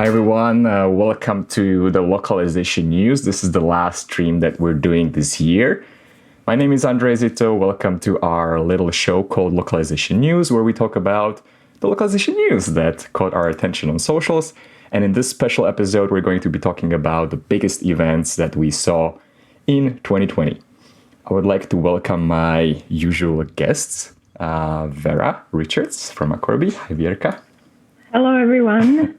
Hi everyone, welcome to the Localization News. This is the last stream that we're doing this year. My name is Andrej Zito. Welcome to our little show called Localization News, where we talk about the localization news that caught our attention on socials. And in this special episode, we're going to be talking about the biggest events that we saw in 2020. I would like to welcome my usual guests, Vera Richards from Akorbi. Hi, Vera. Hello, everyone.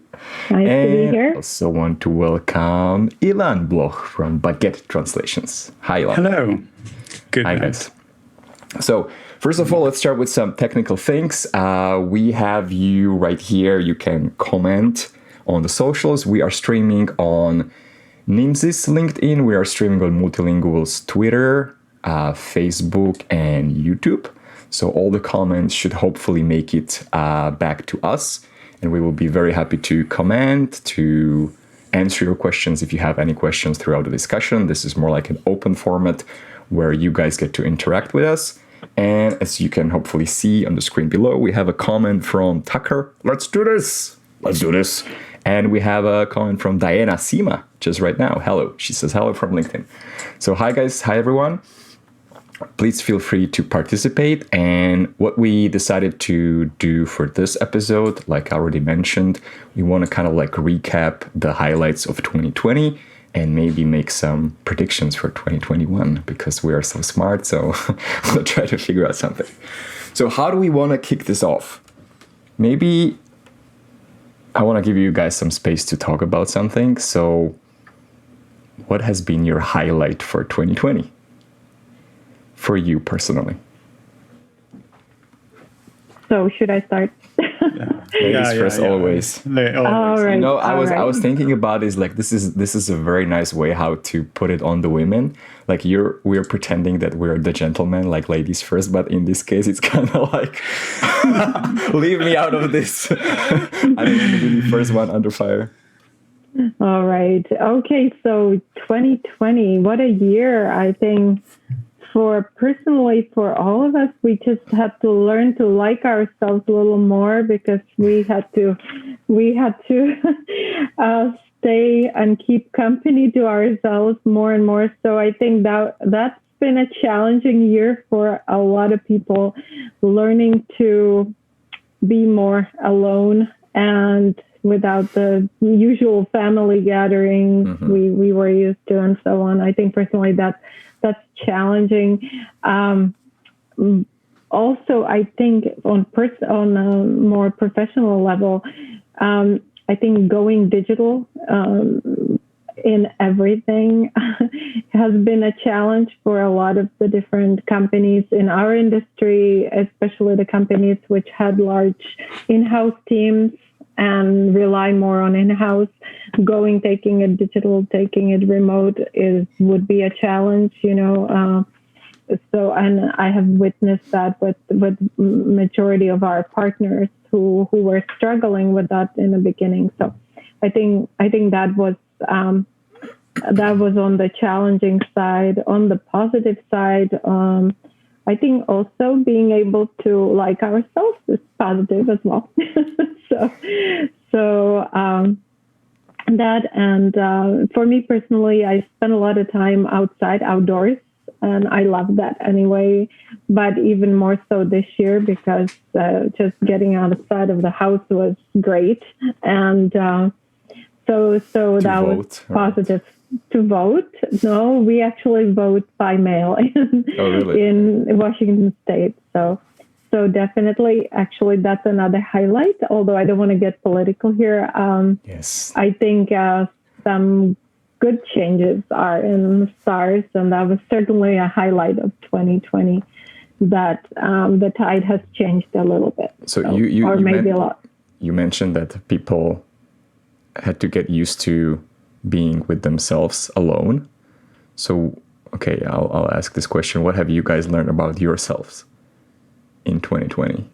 Nice to be here. I also want to welcome Ilan Bloch from Baguette Translations. Hi, Ilan. Hello. Good. Hi, guys. So, first of all, let's start with some technical things. We have you right here. You can comment on the socials. We are streaming on Nimz's LinkedIn. We are streaming on MultiLingual's Twitter, Facebook, and YouTube. So all the comments should hopefully make it back to us. And we will be very happy to comment, to answer your questions if you have any questions throughout the discussion. This is more like an open format where you guys get to interact with us. And as you can hopefully see on the screen below, we have a comment from Tucker. Let's do this. Let's do this. And we have a comment from Diana Sima just right now. Hello. She says hello from LinkedIn. So hi, guys. Hi, everyone. Please feel free to participate. And what we decided to do for this episode, like I already mentioned, we want to kind of like recap the highlights of 2020 and maybe make some predictions for 2021 because we are so smart. So we'll try to figure out something. So how do we want to kick this off? Maybe I want to give you guys some space to talk about something. So what has been your highlight for 2020? For you personally? So should I start? Ladies first, always. All right. You know, I was thinking about is like this is a very nice way how to put it on the women. Like we're pretending that we're the gentlemen, like ladies first, but in this case, it's kind of like leave me out of this. I don't want to be the first one under fire. All right. Okay. So 2020, what a year! I think. Personally, for all of us, we just had to learn to like ourselves a little more because we had to stay and keep company to ourselves more and more. So I think that's been a challenging year for a lot of people, learning to be more alone and without the usual family gatherings we were used to and so on. I think personally that's challenging. Also, I think on a more professional level, I think going digital in everything has been a challenge for a lot of the different companies in our industry, especially the companies which had large in-house teams and rely more on in-house. Taking it digital, taking it remote would be a challenge, you know. So, and I have witnessed that with majority of our partners who were struggling with that in the beginning. So, I think that was on the challenging side. On the positive side, I think also being able to like ourselves is positive as well. So that, and for me personally, I spend a lot of time outdoors, and I love that anyway. But even more so this year because just getting outside of the house was great, and so that was positive. To vote? No, we actually vote by mail in Washington State. So definitely, actually, that's another highlight. Although I don't want to get political here. Yes, I think some good changes are in SARS, and that was certainly a highlight of 2020. That the tide has changed a little bit. So you maybe a lot. You mentioned that people had to get used to being with themselves alone. So, okay, I'll ask this question. What have you guys learned about yourselves in 2020?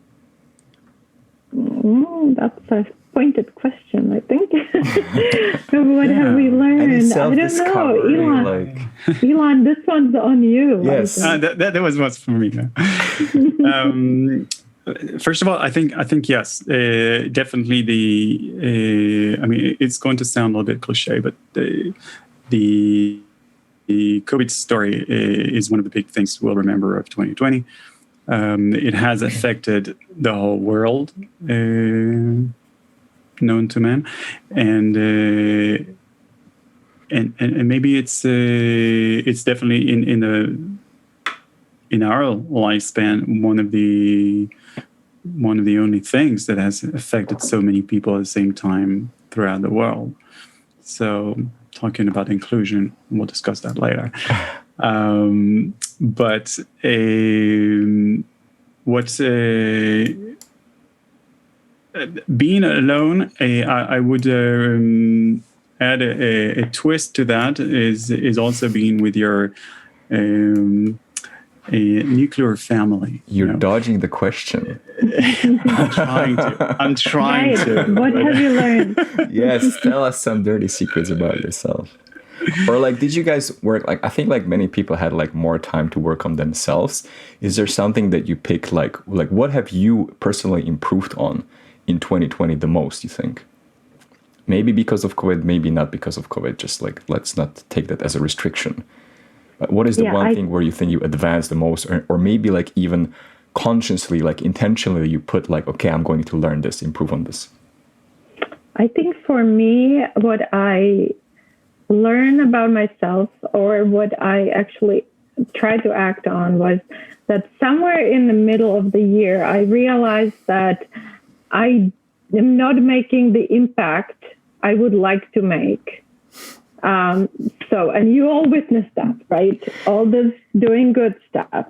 That's a pointed question, I think. What have we learned? I don't know. Ilan, this one's on you. Yes. That was what's for me. First of all, I think yes, definitely I mean, it's going to sound a little bit cliche, but the COVID story is one of the big things we'll remember of 2020. It has affected the whole world known to man, and maybe it's definitely in our lifespan one of the only things that has affected so many people at the same time throughout the world. So talking about inclusion, we'll discuss that later. But being alone, I would add a twist to that is also being with your a nuclear family. You're dodging the question. I'm trying to. What have you learned? Yes, tell us some dirty secrets about yourself. Or like, did you guys work, like, I think like many people had like more time to work on themselves. Is there something that you pick, like what have you personally improved on in 2020 the most, you think? Maybe because of COVID, maybe not because of COVID, just like, let's not take that as a restriction. What is the one thing where you think you advance the most, or maybe like even consciously, like intentionally you put like, okay, I'm going to learn this, improve on this? I think for me, what I learn about myself, or what I actually tried to act on, was that somewhere in the middle of the year, I realized that I am not making the impact I would like to make. And you all witnessed that, right? All this doing good stuff.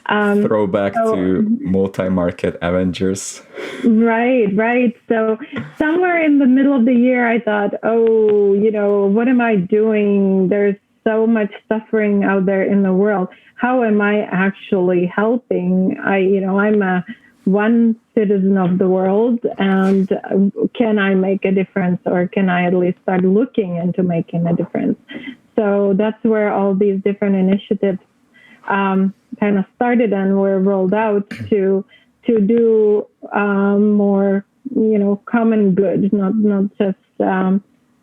Throwback to multi-market Avengers. Right. So somewhere in the middle of the year, I thought, what am I doing? There's so much suffering out there in the world. How am I actually helping? I'm one citizen of the world, and can I make a difference, or can I at least start looking into making a difference? So that's where all these different initiatives kind of started and were rolled out to do more, common good, not just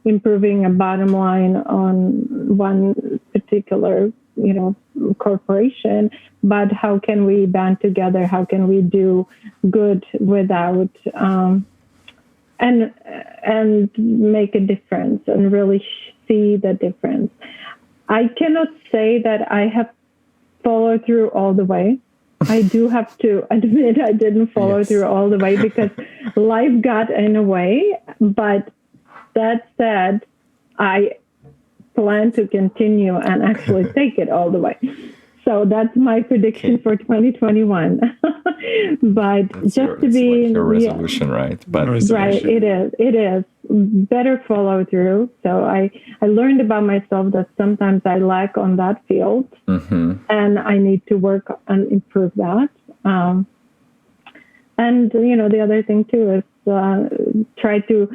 improving a bottom line on one particular corporation, but how can we band together? How can we do good without and make a difference and really see the difference? I cannot say that I have followed through all the way. I do have to admit I didn't follow through all the way because life got in the way. But that said, I plan to continue and actually take it all the way. So that's my prediction for 2021. But that's just to be like your resolution, right? But right, it is better follow through. So I learned about myself that sometimes I lack on that field, and I need to work and improve that. And the other thing too is try to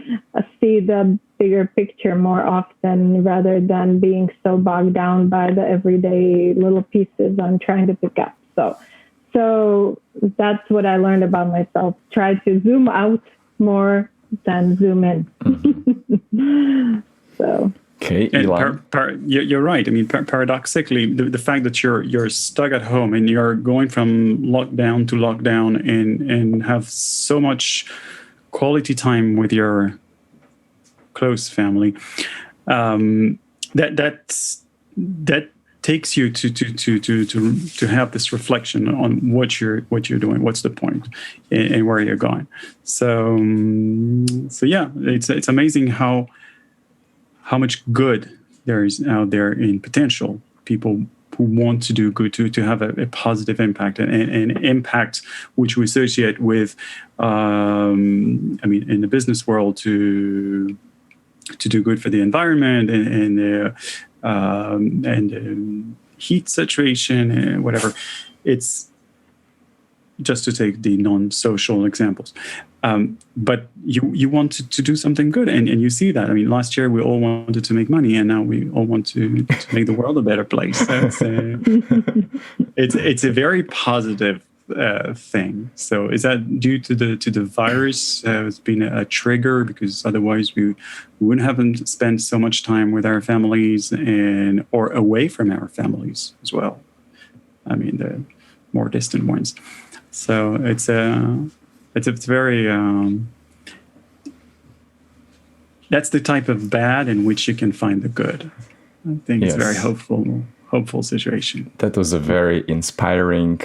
see the bigger picture more often, rather than being so bogged down by the everyday little pieces I'm trying to pick up. So that's what I learned about myself. Try to zoom out more than zoom in. So. Okay, Ilan. You're right. I mean, paradoxically, the fact that you're stuck at home and you're going from lockdown to lockdown and have so much quality time with your close family, that takes you to have this reflection on what you're doing, what's the point, and where you're going. So yeah, it's amazing how much good there is out there in potential people who want to do good, to have a positive impact, and impact which we associate with, in the business world, to do good for the environment and heat saturation and whatever. It's just to take the non-social examples. But you wanted to do something good, and you see that. I mean, last year we all wanted to make money, and now we all want to make the world a better place. So it's a very positive thing. So is that due to the virus? Has been a trigger, because otherwise we wouldn't have spent so much time with our families or away from our families as well. I mean, the more distant ones. So it's very that's the type of bad in which you can find the good. I think it's a very hopeful situation. That was a very inspiring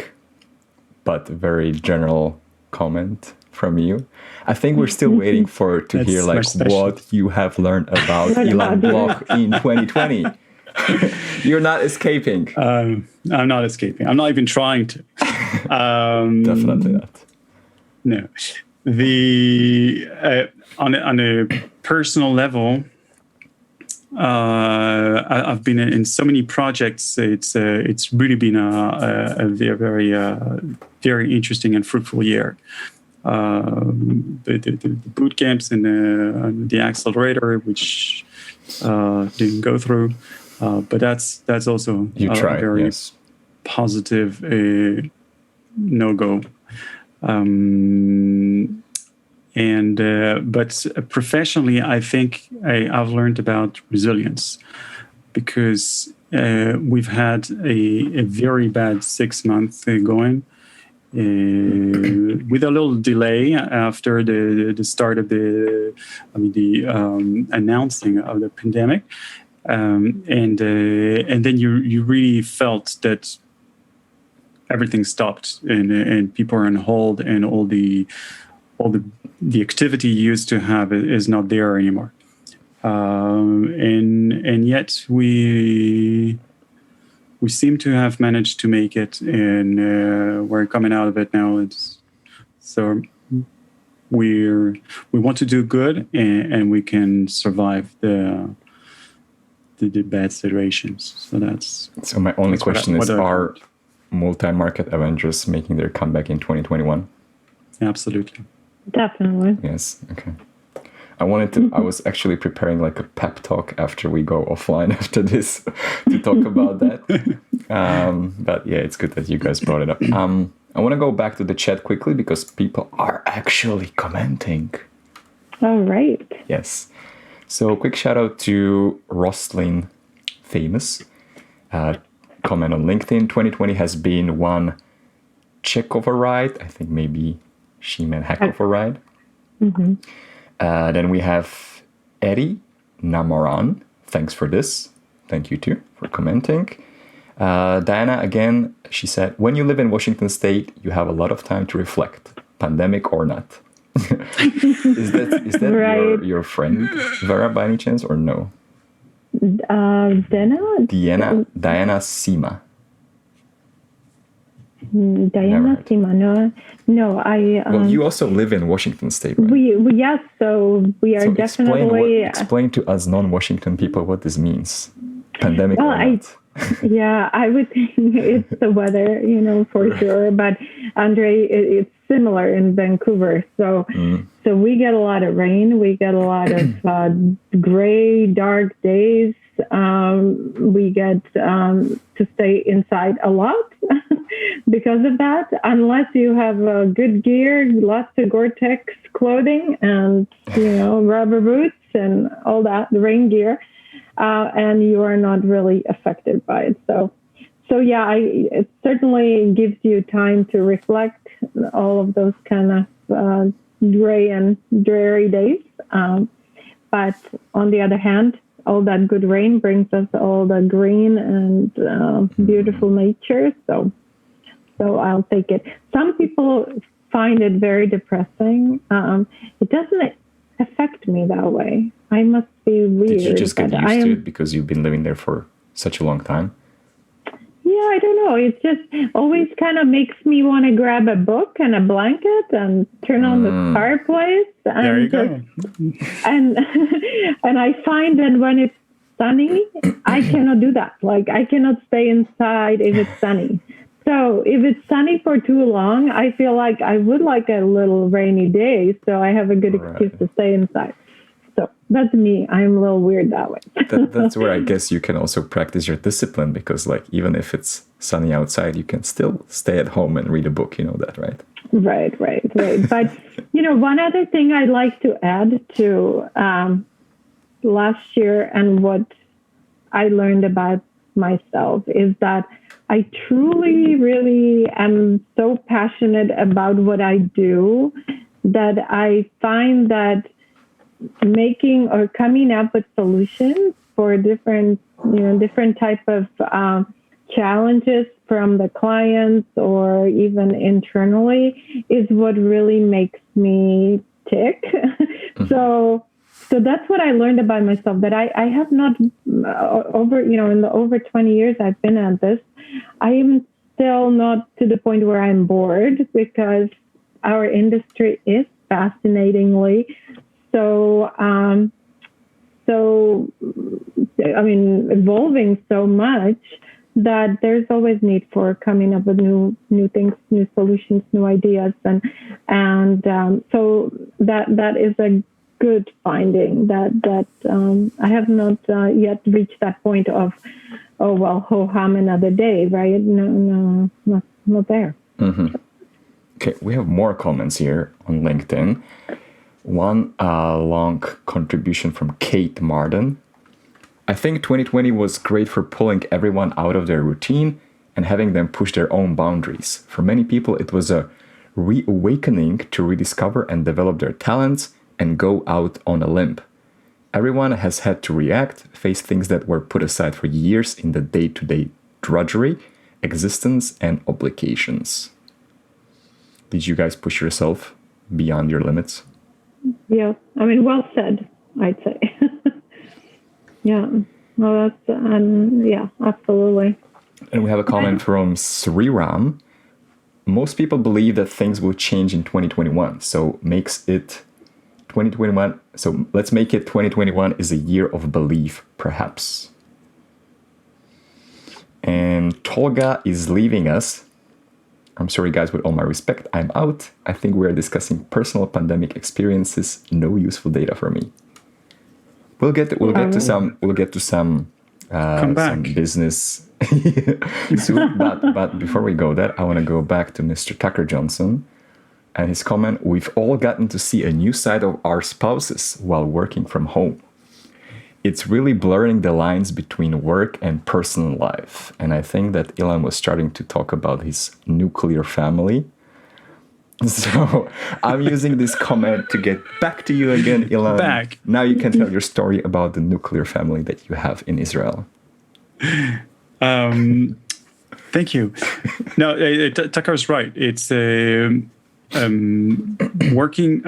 but very general comment from you. I think we're still waiting to hear like what you have learned about Ilan Bloch in 2020. You're not escaping. I'm not escaping. I'm not even trying to. Definitely not. No. On a personal level, I've been in so many projects. It's really been a very very interesting and fruitful year. The boot camps and the accelerator, which didn't go through, but that's also a very positive no-go. But professionally, I think I've learned about resilience, because we've had a very bad 6 months going, with a little delay after the start of the announcing of the pandemic, and then you really felt that everything stopped and people are on hold, and all the activity you used to have is not there anymore. And yet we seem to have managed to make it, and we're coming out of it now. So we want to do good, and we can survive the bad situations. So my only question is: are multi-market Avengers making their comeback in 2021? Absolutely. Definitely. Yes. Okay. I was actually preparing like a pep talk after we go offline after this to talk about that. But yeah, it's good that you guys brought it up. I want to go back to the chat quickly because people are actually commenting. All right. Yes. So quick shout out to Roslyn Famous. Comment on LinkedIn. 2020 has been one check of a ride. I think maybe she meant heck of a ride. Mm-hmm. Then we have Eddie Namoran. Thanks for this. Thank you too for commenting. Diana, again, she said, when you live in Washington State, you have a lot of time to reflect, pandemic or not. Is that right. your friend, Vera, by any chance, or no? Diana Sima. Diana Sima, no, I. Well, you also live in Washington State, right? Yes, so we are definitely. Explain to us non-Washington people what this means. Pandemic or not. Yeah, I would think it's the weather, for sure. But Andrej, it's similar in Vancouver. So we get a lot of rain. We get a lot of gray, dark days. We get to stay inside a lot because of that, unless you have good gear, lots of Gore-Tex clothing and, rubber boots and all that, the rain gear, and you are not really affected by it. So yeah, it certainly gives you time to reflect all of those kind of gray and dreary days. But on the other hand, all that good rain brings us all the green and beautiful nature. So I'll take it. Some people find it very depressing. It doesn't affect me that way. I must be weird. Did you just get used to it because you've been living there for such a long time? Yeah, I don't know. It just always kind of makes me want to grab a book and a blanket and turn on the fireplace. And there you go. And I find that when it's sunny, I cannot do that. Like, I cannot stay inside if it's sunny. So if it's sunny for too long, I feel like I would like a little rainy day, so I have a good excuse to stay inside. So that's me. I'm a little weird that way. That's where I guess you can also practice your discipline, because like even if it's sunny outside, you can still stay at home and read a book. You know that, right? Right. But, one other thing I'd like to add to last year and what I learned about myself is that I truly, really am so passionate about what I do that I find that making or coming up with solutions for different type of challenges from the clients or even internally is what really makes me tick. Mm-hmm. So that's what I learned about myself, that I have not in the over 20 years I've been at this, I am still not to the point where I'm bored, because our industry is fascinatingly evolving so much that there's always need for coming up with new things, new solutions, new ideas, and so that is a good finding that I have not yet reached that point of ho hum another day, right? No, not there. Mm-hmm. Okay, we have more comments here on LinkedIn. One long contribution from Kate Marden. I think 2020 was great for pulling everyone out of their routine and having them push their own boundaries. For many people, it was a reawakening to rediscover and develop their talents and go out on a limb. Everyone has had to react, face things that were put aside for years in the day-to-day drudgery, existence, and obligations. Did you guys push yourself beyond your limits? Yeah, well said, I'd say. Yeah, well, that's, yeah, absolutely. And we have a comment from Sriram. Most people believe that things will change in 2021, so makes it 2021. So let's make it 2021 is a year of belief, perhaps. And Tolga is leaving us. I'm sorry, guys, with all my respect, I'm out. I think we're discussing personal pandemic experiences. No useful data for me. We'll get to some business soon. But before we go there, I want to go back to Mr. Tucker Johnson and his comment. We've all gotten to see a new side of our spouses while working from home. It's really blurring the lines between work and personal life. And I think that Ilan was starting to talk about his nuclear family. So I'm using this comment to get back to you again, Ilan. Back. Now you can tell your story about the nuclear family that you have in Israel. Thank you. No, Takar's right. It's working.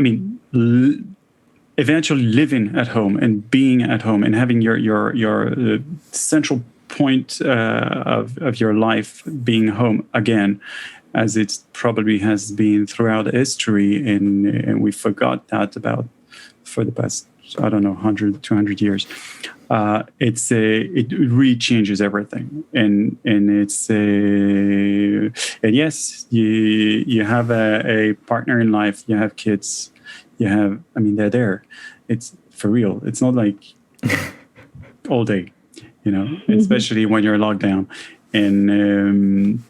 Eventually living at home and being at home and having your central point of your life being home again, as it probably has been throughout history, and we forgot that about for the past, 100-200 years. It really changes everything, and it's and yes, you have a partner in life, you have kids. You have, they're there. It's for real. It's not like all day, especially when you're locked down. And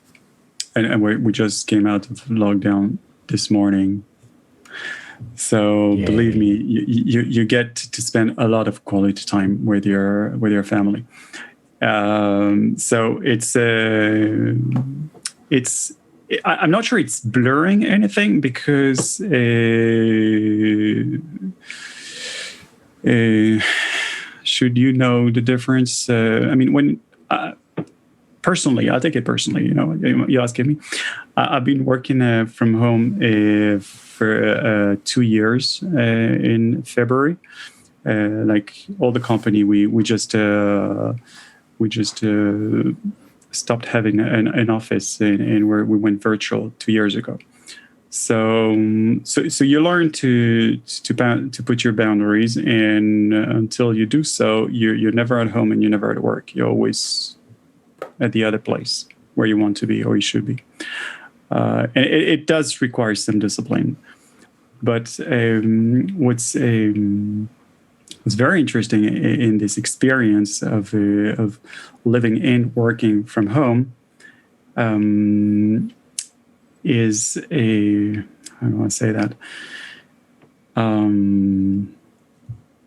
we just came out of lockdown this morning. So Yay. Believe me, you get to spend a lot of quality time with your family. So it's I'm not sure it's blurring anything, because should you know the difference? When personally, I'll take it personally. You asking me. I've been working from home for 2 years in February. Like all the company, we just stopped having an office, and where we went virtual 2 years ago. So you learn to put your boundaries, and until you do so, you're never at home and you're never at work. You're always at the other place where you want to be or you should be. And it does require some discipline. But what's very interesting in this experience of living and working from home is how do I say that?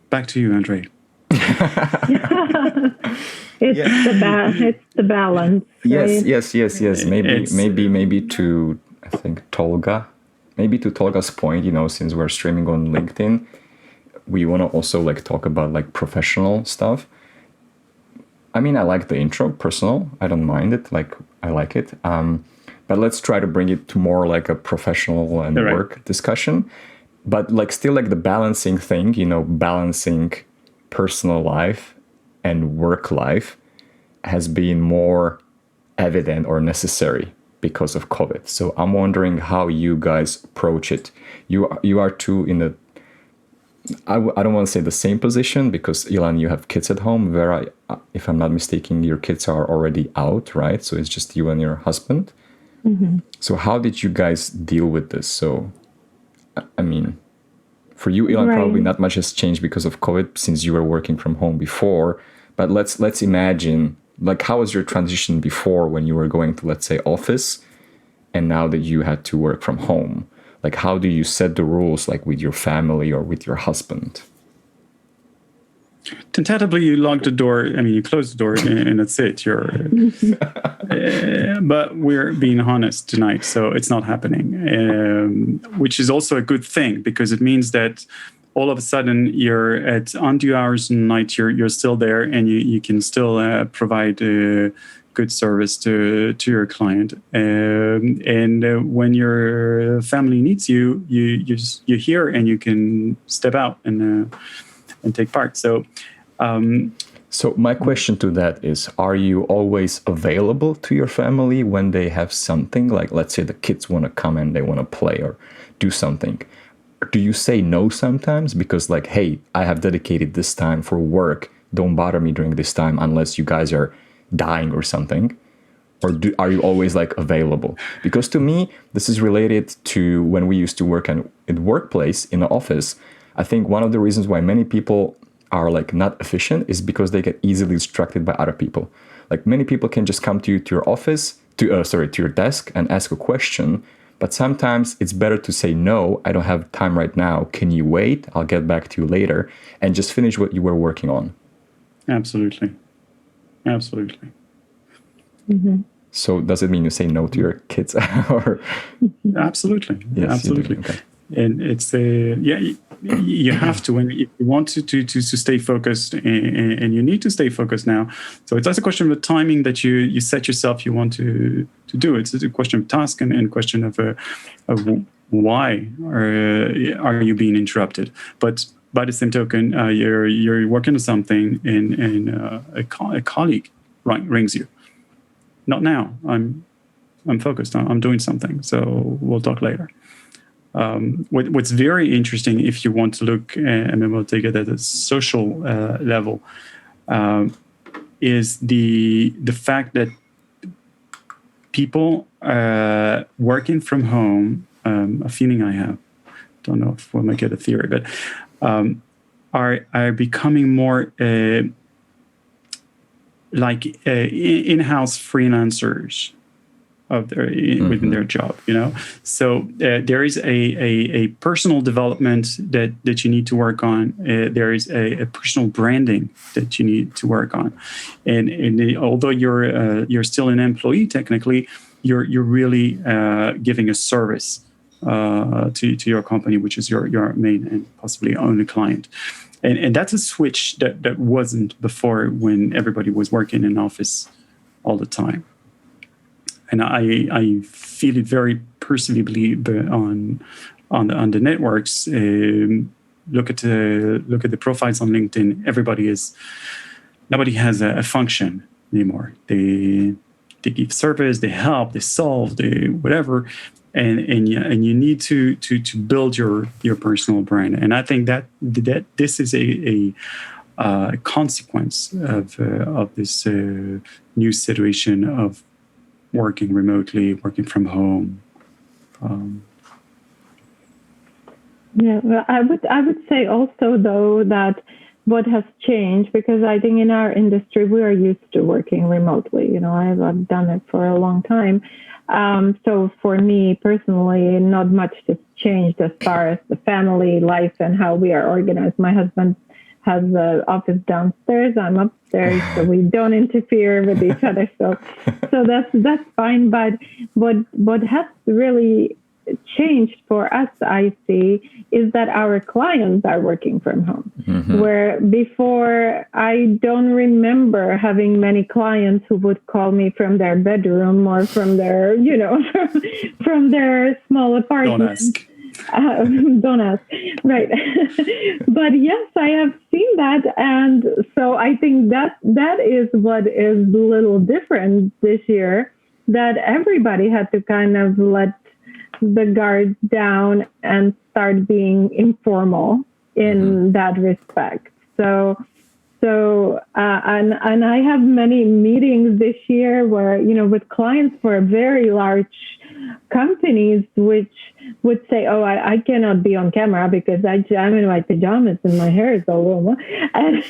Back to you, Andrej. It's the balance. Yes, right? yes. Maybe to, I think, Tolga's point, since we're streaming on LinkedIn, we want to also like talk about like professional stuff. I mean, I like the intro, personal. I don't mind it. Like, I like it. But let's try to bring it to more like a professional and work discussion. But like still like the balancing thing, balancing personal life and work life has been more evident or necessary because of COVID. So I'm wondering how you guys approach it. You are two in a, I don't want to say the same position, because Ilan, you have kids at home. Vera, if I'm not mistaken, your kids are already out, right? So it's just you and your husband. Mm-hmm. So how did you guys deal with this? So, I mean, for you, Ilan, probably not much has changed because of COVID since you were working from home before. But let's imagine, like, how was your transition before when you were going to, let's say, office, and now that you had to work from home? Like, how do you set the rules, like, with your family or with your husband? Tentatively, you lock the door. I mean, you close the door, and that's it. But we're being honest tonight, so it's not happening, which is also a good thing, because it means that all of a sudden you're at undue hours in the night. You're still there, and you can still provide good service to your client. And when your family needs you, you're here, and you can step out and take part. So my question to that is, are you always available to your family when they have something? Like, let's say the kids want to come and they want to play or do something. Do you say no sometimes? Because like, hey, I have dedicated this time for work. Don't bother me during this time unless you guys are dying or something. Or are you always like available? Because to me, this is related to when we used to work in the workplace, in the office. I think one of the reasons why many people are like not efficient is because they get easily distracted by other people. Like, many people can just come to you to your office, to your desk and ask a question. But sometimes it's better to say, no, I don't have time right now. Can you wait? I'll get back to you later, and just finish what you were working on. Absolutely. Mm-hmm. So does it mean you say no to your kids? Or Absolutely. Yes, absolutely. Okay. And it's you have to, when you want to stay focused, and you need to stay focused now. So it's also a question of the timing that you set yourself you want to do. It's a question of task and a question of why are you being interrupted. But by the same token, you're working on something, and a colleague rings you. Not now. I'm focused. I'm doing something. So we'll talk later. What's very interesting, if you want to look, and then we'll take it at a social level, is the fact that people working from home, a feeling I have, don't know if we'll make it a theory, but are becoming more like in-house freelancers of their within their job, So there is a personal development that you need to work on. There is a personal branding that you need to work on, and although you're still an employee technically, you're really giving a service to your company, which is your main and possibly only client. And that's a switch that wasn't before, when everybody was working in office all the time. And I feel it very perceivably on the networks. Look at the profiles on LinkedIn. Nobody has a function anymore. They give service, they help, they solve, they whatever, and you need to build your personal brand. And I think that this is a consequence of this new situation of working remotely, working from home. Yeah, well, I would say also, though, that what has changed, because I think in our industry we are used to working remotely. I've done it for a long time. So for me personally, not much has changed as far as the family life and how we are organized. My husband has the office downstairs, I'm upstairs, so we don't interfere with each other. So that's fine. But what has really changed for us, I see, is that our clients are working from home. Mm-hmm. Where before, I don't remember having many clients who would call me from their bedroom or from their, from their small apartment. Don't ask. Don't ask. Right. But yes, I have seen that. And so I think that is what is a little different this year, that everybody had to kind of let the guards down and start being informal in that respect. So and I have many meetings this year where, with clients for very large companies, which would say, oh, I cannot be on camera because I'm in my pajamas and my hair is all over. And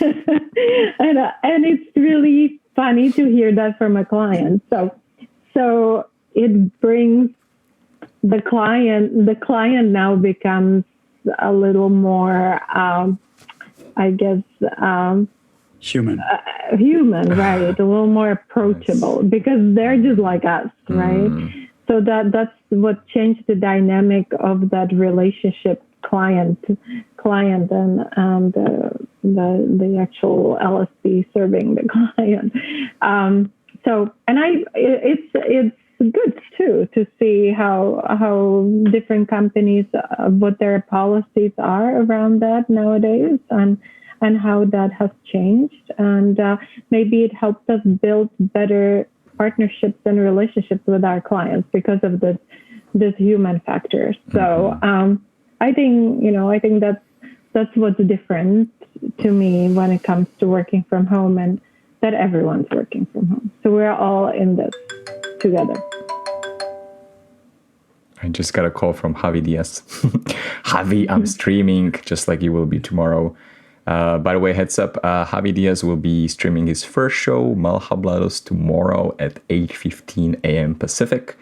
it's really funny to hear that from a client. So it brings the client now becomes a little more, I guess, human, right? A little more approachable, because they're just like us, right? So that's what changed the dynamic of that relationship, client and the actual LSP serving the client. It's good too to see how different companies, what their policies are around that nowadays, and how that has changed, and maybe it helps us build better partnerships and relationships with our clients because of this human factor. So I think that's what's different to me when it comes to working from home, and that everyone's working from home. So we're all in this together. I just got a call from Javi Diaz. Javi, I'm streaming just like you will be tomorrow. By the way, heads up, Javi Diaz will be streaming his first show, Malhablados, tomorrow at 8:15 a.m. Pacific.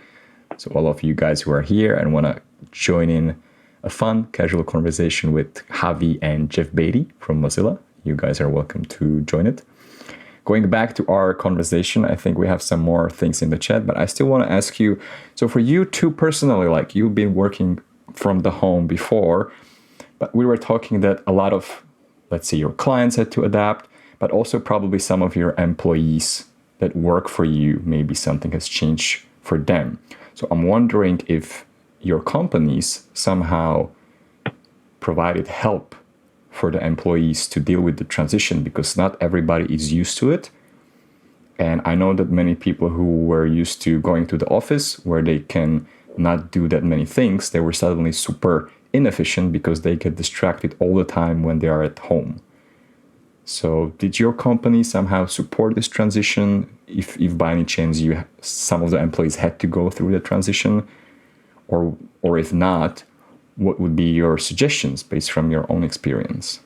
So all of you guys who are here and want to join in a fun, casual conversation with Javi and Jeff Beatty from Mozilla, you guys are welcome to join it. Going back to our conversation, I think we have some more things in the chat, but I still want to ask you, so for you too personally, like you've been working from the home before, but we were talking that a lot of, let's say, your clients had to adapt, but also probably some of your employees that work for you, maybe something has changed for them. So I'm wondering if your companies somehow provided help for the employees to deal with the transition, because not everybody is used to it. And I know that many people who were used to going to the office where they can not do that many things, they were suddenly super inefficient because they get distracted all the time when they are at home. So did your company somehow support this transition? If by any chance some of the employees had to go through the transition, or if not, what would be your suggestions based from your own experience?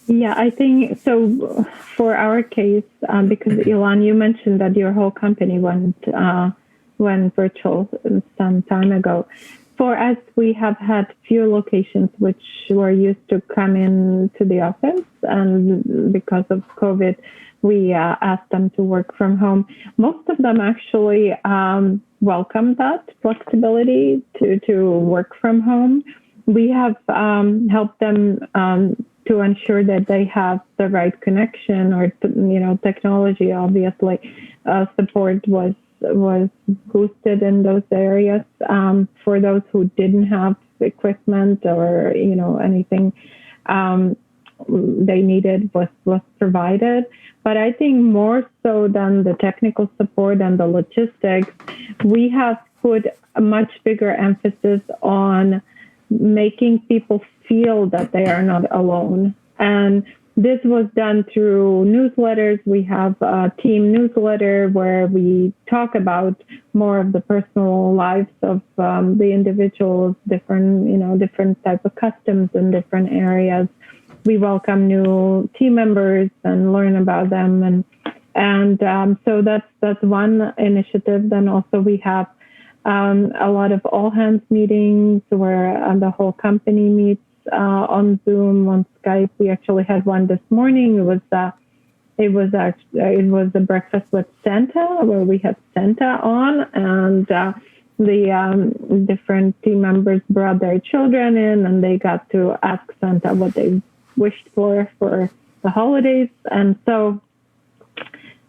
Yeah, I think so. For our case, because Ilan, you mentioned that your whole company went virtual some time ago. For us, we have had few locations which were used to come in to the office, and because of COVID, we asked them to work from home. Most of them actually welcomed that flexibility to work from home. We have helped them to ensure that they have the right connection or technology. Obviously, support was boosted in those areas. For those who didn't have equipment or anything they needed was provided. But I think more so than the technical support and the logistics, we have put a much bigger emphasis on making people feel that they are not alone. And this was done through newsletters. We have a team newsletter where we talk about more of the personal lives of the individuals, different type of customs in different areas. we welcome new team members and learn about them. And so that's one initiative. Then also we have a lot of all hands meetings where the whole company meets on Zoom, on Skype. We actually had one this morning. It was a breakfast with Santa, where we had Santa on, and the different team members brought their children in, and they got to ask Santa what they wished for the holidays. And so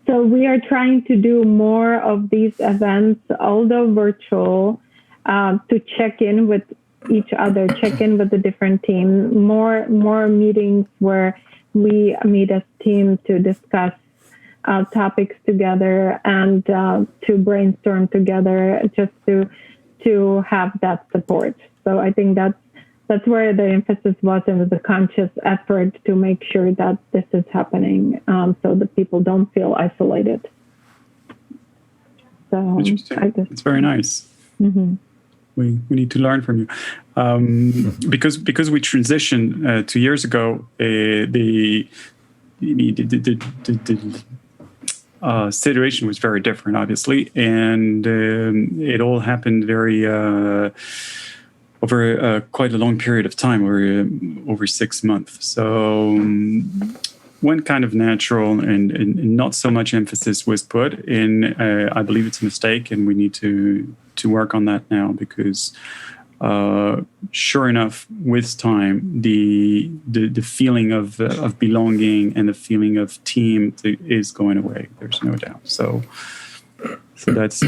we are trying to do more of these events, although virtual, to check in with each other, check in with the different teams, more meetings where we meet as teams to discuss topics together and to brainstorm together, just to have that support. So I think that's where the emphasis was, and was a conscious effort to make sure that this is happening, so that people don't feel isolated. So interesting. It's very nice. Mm-hmm. We need to learn from you, because we transitioned 2 years ago. The situation was very different, obviously, and it all happened very over quite a long period of time, over 6 months. So one kind of natural and not so much emphasis was put in. I believe it's a mistake, and we need to work on that now, because sure enough, with time, the feeling of belonging and the feeling of team is going away. There's no doubt. So that's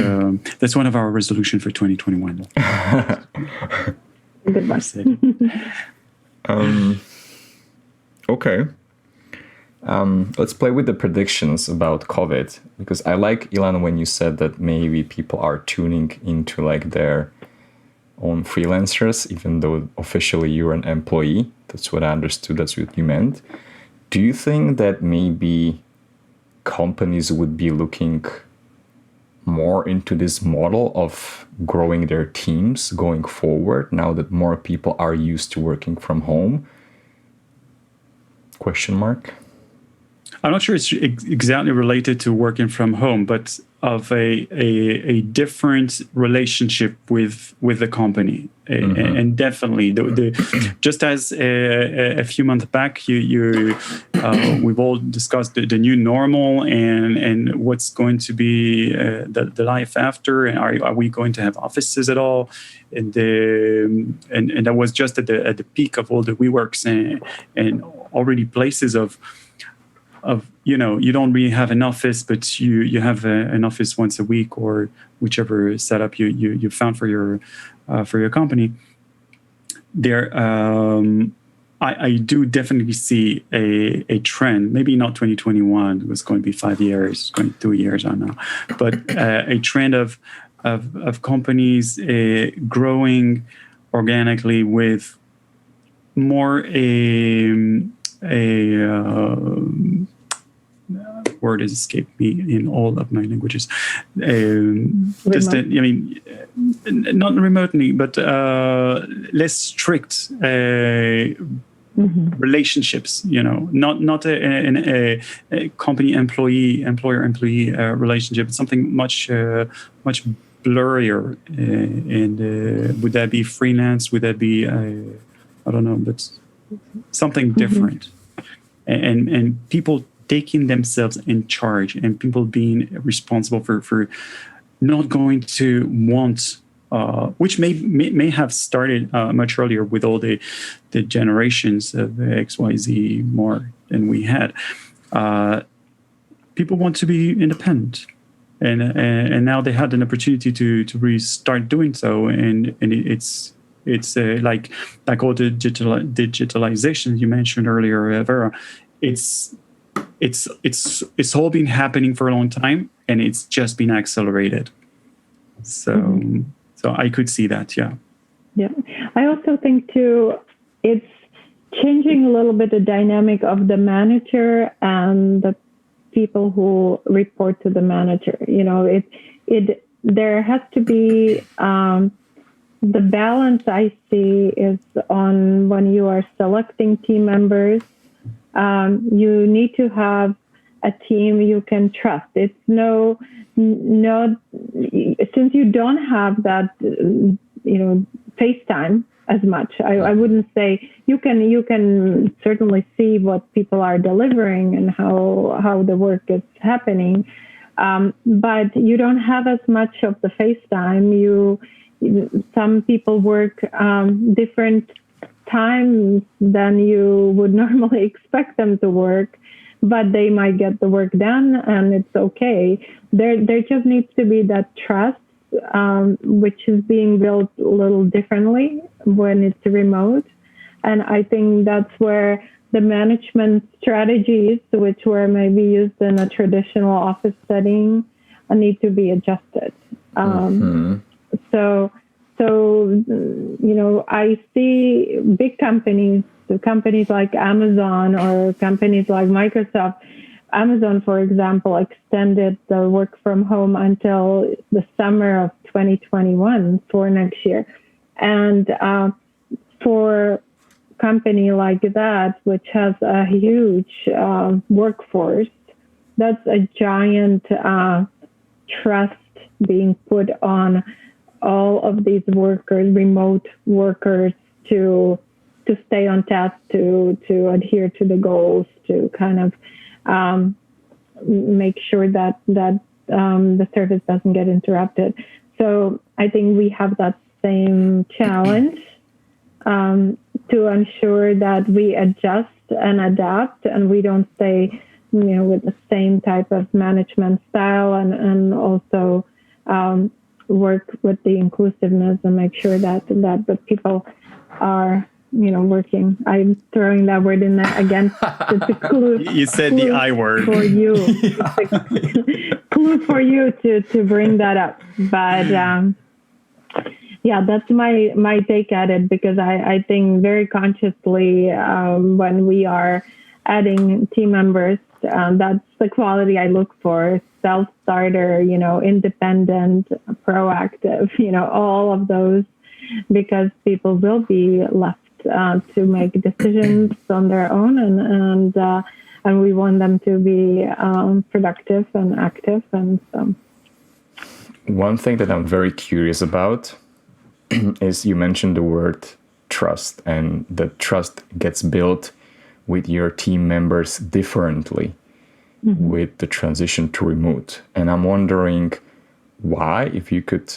one of our resolutions for 2021. Good one. Okay. Let's play with the predictions about COVID, because I like, Ilan, when you said that maybe people are tuning into like their own freelancers, even though officially you're an employee. That's what I understood. That's what you meant. Do you think that maybe companies would be looking more into this model of growing their teams going forward, now that more people are used to working from home? Question mark. I'm not sure it's exactly related to working from home, but of a different relationship with the company. Mm-hmm. And definitely, just as a few months back, we've all discussed the new normal and what's going to be the life after, and are we going to have offices at all? And that was just at the peak of all the WeWorks and already places of you don't really have an office, but you have an office once a week, or whichever setup you found for your company. There, I do definitely see a trend. Maybe not 2021. It was going to be 5 years. It's going to be 2 years. I don't know, but a trend of companies growing organically with more word has escaped me in all of my languages. Not remotely, but less strict relationships. Not a company employer-employee relationship. It's something much blurrier. And would that be freelance? Would that be I don't know, but something different. And people taking themselves in charge, and people being responsible for not going to want, which may have started much earlier with all the generations of XYZ more than we had. People want to be independent, and now they had an opportunity to really start doing so, and it's like all the digitalization you mentioned earlier, Vera. It's all been happening for a long time, and it's just been accelerated. So so I could see that, yeah. Yeah, I also think too, it's changing a little bit the dynamic of the manager and the people who report to the manager. There has to be the balance I see is on when you are selecting team members, you need to have a team you can trust. It's no, since you don't have that, FaceTime as much. I wouldn't say you can certainly see what people are delivering and how the work is happening, but you don't have as much of the FaceTime. Some people work different times than you would normally expect them to work, but they might get the work done, and it's okay. There just needs to be that trust, which is being built a little differently when it's remote. And I think that's where the management strategies, which were maybe used in a traditional office setting, need to be adjusted. So, I see big companies like Amazon or companies like Microsoft. Amazon, for example, extended the work from home until the summer of 2021 for next year. And for a company like that, which has a huge workforce, that's a giant trust being put on all of these workers, remote workers, to stay on task, to adhere to the goals, to kind of make sure that the service doesn't get interrupted. So I think we have that same challenge to ensure that we adjust and adapt, and we don't stay, with the same type of management style, and also work with the inclusiveness and make sure that the people are working. I'm throwing that word in there again. It's a clue. You said the I word for you. It's a clue for you to bring that up. But that's my take at it, because I think very consciously when we are adding team members, that's the quality I look for: self-starter, independent, proactive, all of those, because people will be left to make decisions on their own, and we want them to be productive and active. And so, one thing that I'm very curious about is you mentioned the word trust, and the trust gets built with your team members differently with the transition to remote. And I'm wondering why, if you could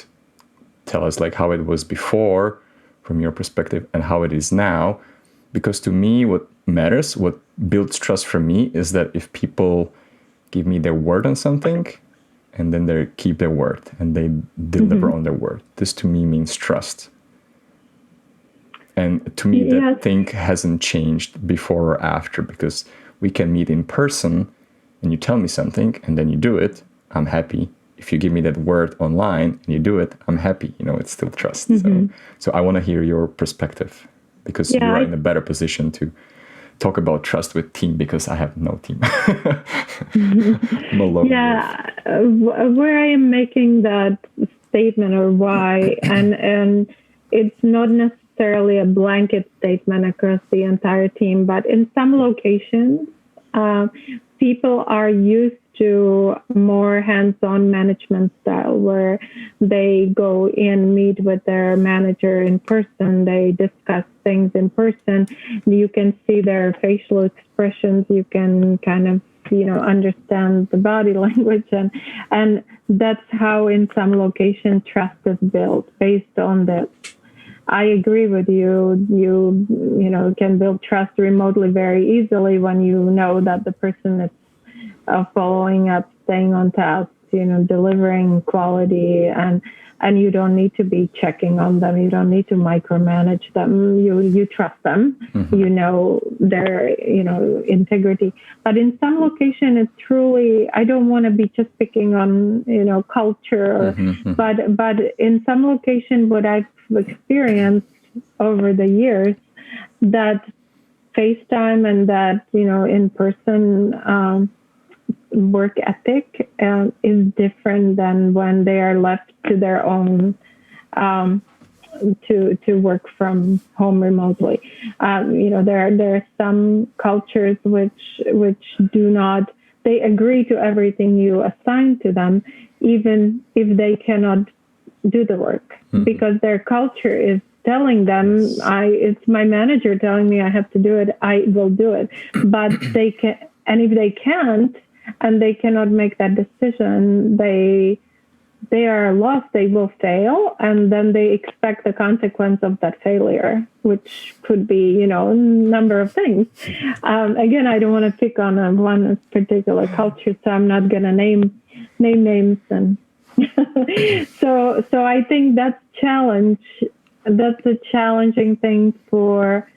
tell us like how it was before from your perspective and how it is now. Because to me, what matters, what builds trust for me, is that if people give me their word on something and then they keep their word and they deliver on their word, this to me means trust. And to me, that thing hasn't changed before or after, because we can meet in person and you tell me something and then you do it, I'm happy. If you give me that word online and you do it, I'm happy. It's still trust. So I want to hear your perspective, because you are in a better position to talk about trust with team, because I have no team. I'm alone. Where I am making that statement, or why, and it's not necessarily a blanket statement across the entire team, but in some locations, people are used to more hands-on management style, where they go in, meet with their manager in person, they discuss things in person. You can see their facial expressions, you can kind of understand the body language, and that's how in some location trust is built based on this. I agree with you. You can build trust remotely very easily when you know that the person is following up, staying on task, delivering quality, and you don't need to be checking on them. You don't need to micromanage them. You trust them. Their integrity. But in some location, it's truly, I don't want to be just picking on culture, but in some location, what I've experienced over the years, that FaceTime and that in person work ethic is different than when they are left to their own to work from home remotely. There are some cultures which do not. They agree to everything you assign to them, even if they cannot do the work, because their culture is telling them, it's my manager telling me I have to do it, I will do it. But they can, and if they can't, and they cannot make that decision, they are lost, they will fail, and then they expect the consequence of that failure, which could be, a number of things. Again, I don't want to pick on one particular culture, so I'm not going to name names. And so I think that's a challenging thing for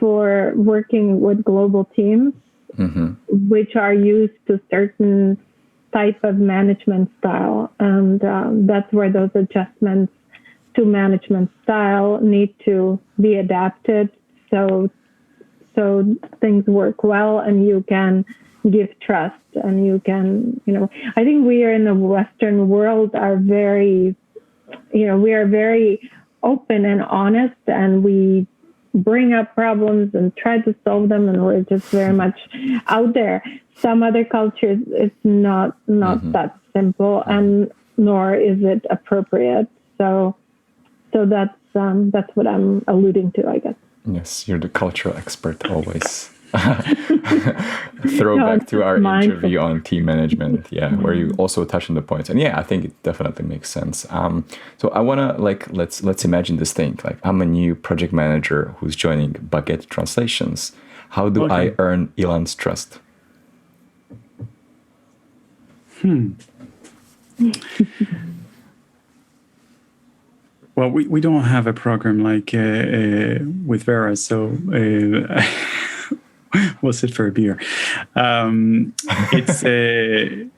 working with global teams, which are used to certain type of management style, and that's where those adjustments to management style need to be adapted so things work well and you can give trust and you can, I think we are in the Western world are very, we are very open and honest, and we bring up problems and try to solve them, and we're just very much out there. Some other cultures, it's not that simple, and nor is it appropriate. So that's what I'm alluding to, I guess. Yes, you're the cultural expert always. Throwback to our interview on team management, where you also touch on the points, and I think it definitely makes sense. So I wanna let's imagine this thing. Like, I'm a new project manager who's joining Baguette Translations. How do I earn Ilan's trust? Well, we don't have a program like with Vera, so we'll sit for a beer. It's a.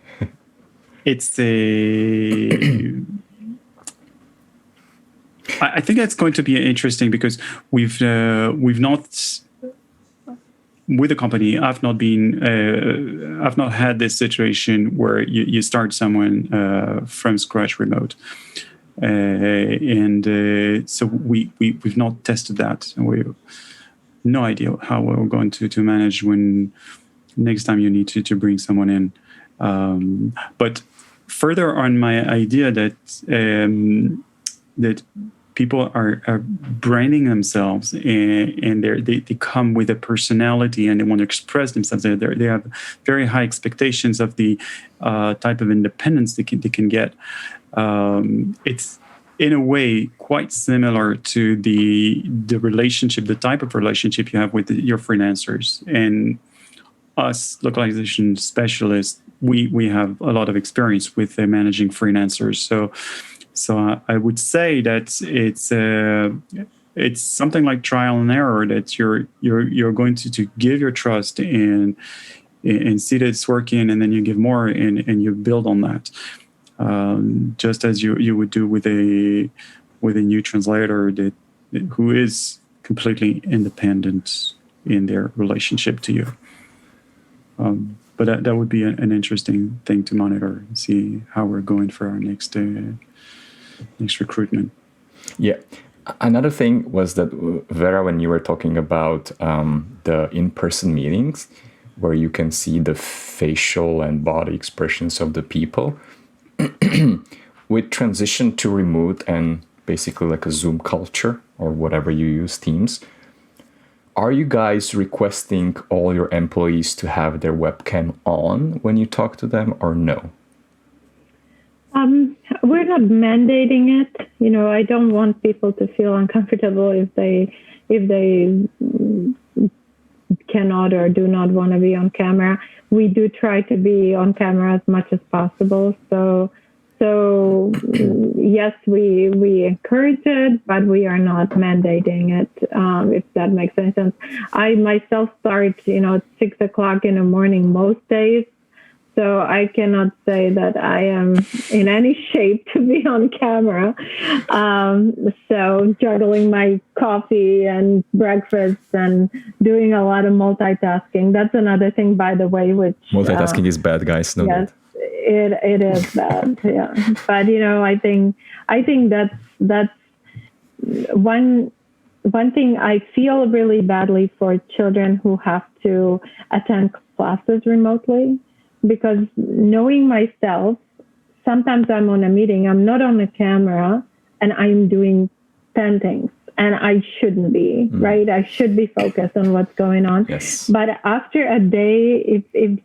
I think that's going to be interesting because we've not. With the company, I've not had this situation where you start someone from scratch remote, and so we've not tested that, and we have no idea how we're going to manage when next time you need to bring someone in. But further on my idea that people are branding themselves and they come with a personality and they want to express themselves. They have very high expectations of the type of independence they can get. It's in a way quite similar to the relationship, the type of relationship you have with your freelancers. And us localization specialists, we have a lot of experience with managing freelancers. So I would say that it's something like trial and error, that you're going to give your trust and see that it's working, and then you give more and you build on that, just as you would do with a new translator who is completely independent in their relationship to you. But that would be an interesting thing to monitor and see how we're going for our next recruitment. Yeah. Another thing was that, Vera, when you were talking about the in-person meetings, where you can see the facial and body expressions of the people, with transition to remote and basically like a Zoom culture or whatever you use, Teams, are you guys requesting all your employees to have their webcam on when you talk to them, or no? We're not mandating it. I don't want people to feel uncomfortable if they cannot or do not want to be on camera. We do try to be on camera as much as possible. So yes, we encourage it, but we are not mandating it, if that makes any sense. I myself start, at 6 o'clock in the morning most days. So I cannot say that I am in any shape to be on camera. So juggling my coffee and breakfast and doing a lot of multitasking. That's another thing, by the way, which... Multitasking is bad, guys. No, yes, it is bad, yeah. But, I think that's one thing I feel really badly for children who have to attend classes remotely, because knowing myself, sometimes I'm on a meeting, I'm not on a camera, and I'm doing 10 things, and I shouldn't be, right? I should be focused on what's going on. Yes. But after a day, if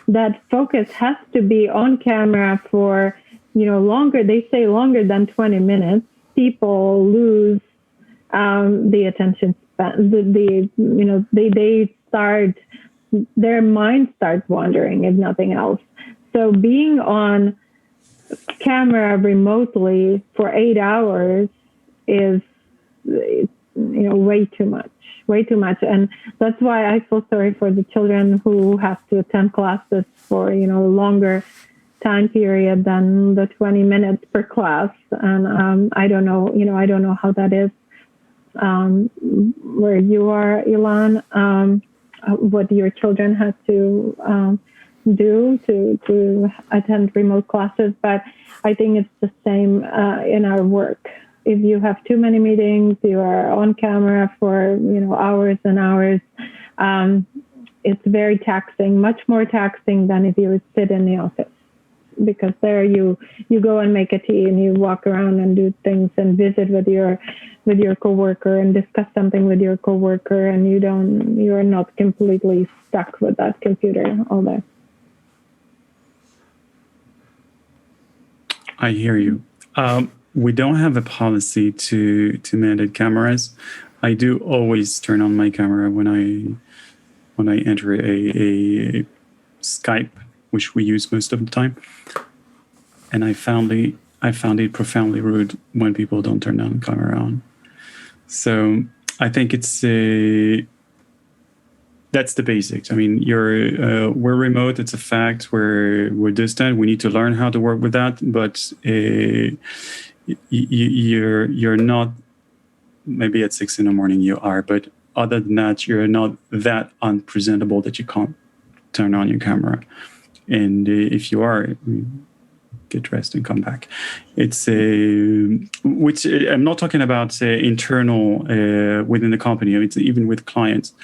that focus has to be on camera for, longer, they say longer than 20 minutes, people lose the attention span. They start, their mind starts wandering, if nothing else. So being on camera remotely for 8 hours is, way too much. And that's why I feel sorry for the children who have to attend classes for, longer time period than the 20 minutes per class. And I don't know how that is where you are, Ilan, what your children have to do to attend remote classes. But I think it's the same in our work. If you have too many meetings, you are on camera for hours and hours. It's very taxing, much more taxing than if you would sit in the office, because there you go and make a tea and you walk around and do things and visit with your coworker and discuss something with your coworker, and you're not completely stuck with that computer all day. I hear you. We don't have a policy to mandate cameras. I do always turn on my camera when I enter a Skype, which we use most of the time. And I found it profoundly rude when people don't turn on the camera on. So I think that's the basics. I mean, we're remote. It's a fact. We're distant. We need to learn how to work with that. But you're not. Maybe at 6 a.m. you are, but other than that, you're not that unpresentable that you can't turn on your camera. And if you are, get dressed and come back. It's which I'm not talking about internal within the company. It's even with clients.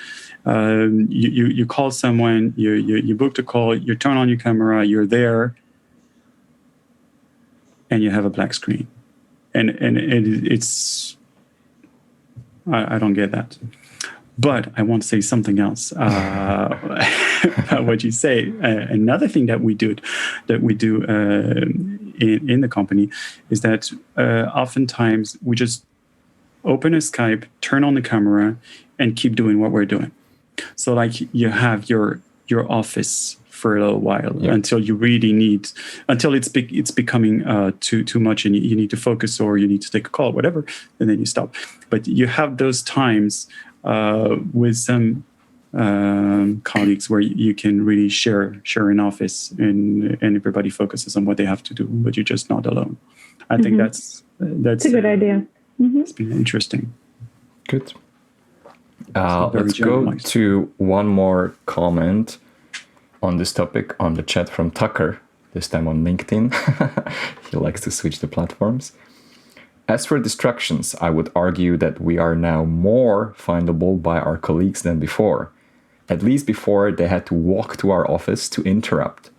You call someone, you booked a call, you turn on your camera, you're there, and you have a black screen, and it's I don't get that. But I want to say something else about what you say. Another thing that we do in the company is that oftentimes we just open a Skype, turn on the camera, and keep doing what we're doing. So like you have your office for a little while until you really need, until it's becoming too much and you need to focus or you need to take a call, whatever, and then you stop. But you have those times with some colleagues where you can really share an office and everybody focuses on what they have to do, but you're just not alone. I think that's a good idea. It's been interesting. Good. Let's go to one more comment on this topic on the chat from Tucker, this time on LinkedIn. He likes to switch the platforms. As for distractions, I would argue that we are now more findable by our colleagues than before. At least before, they had to walk to our office to interrupt.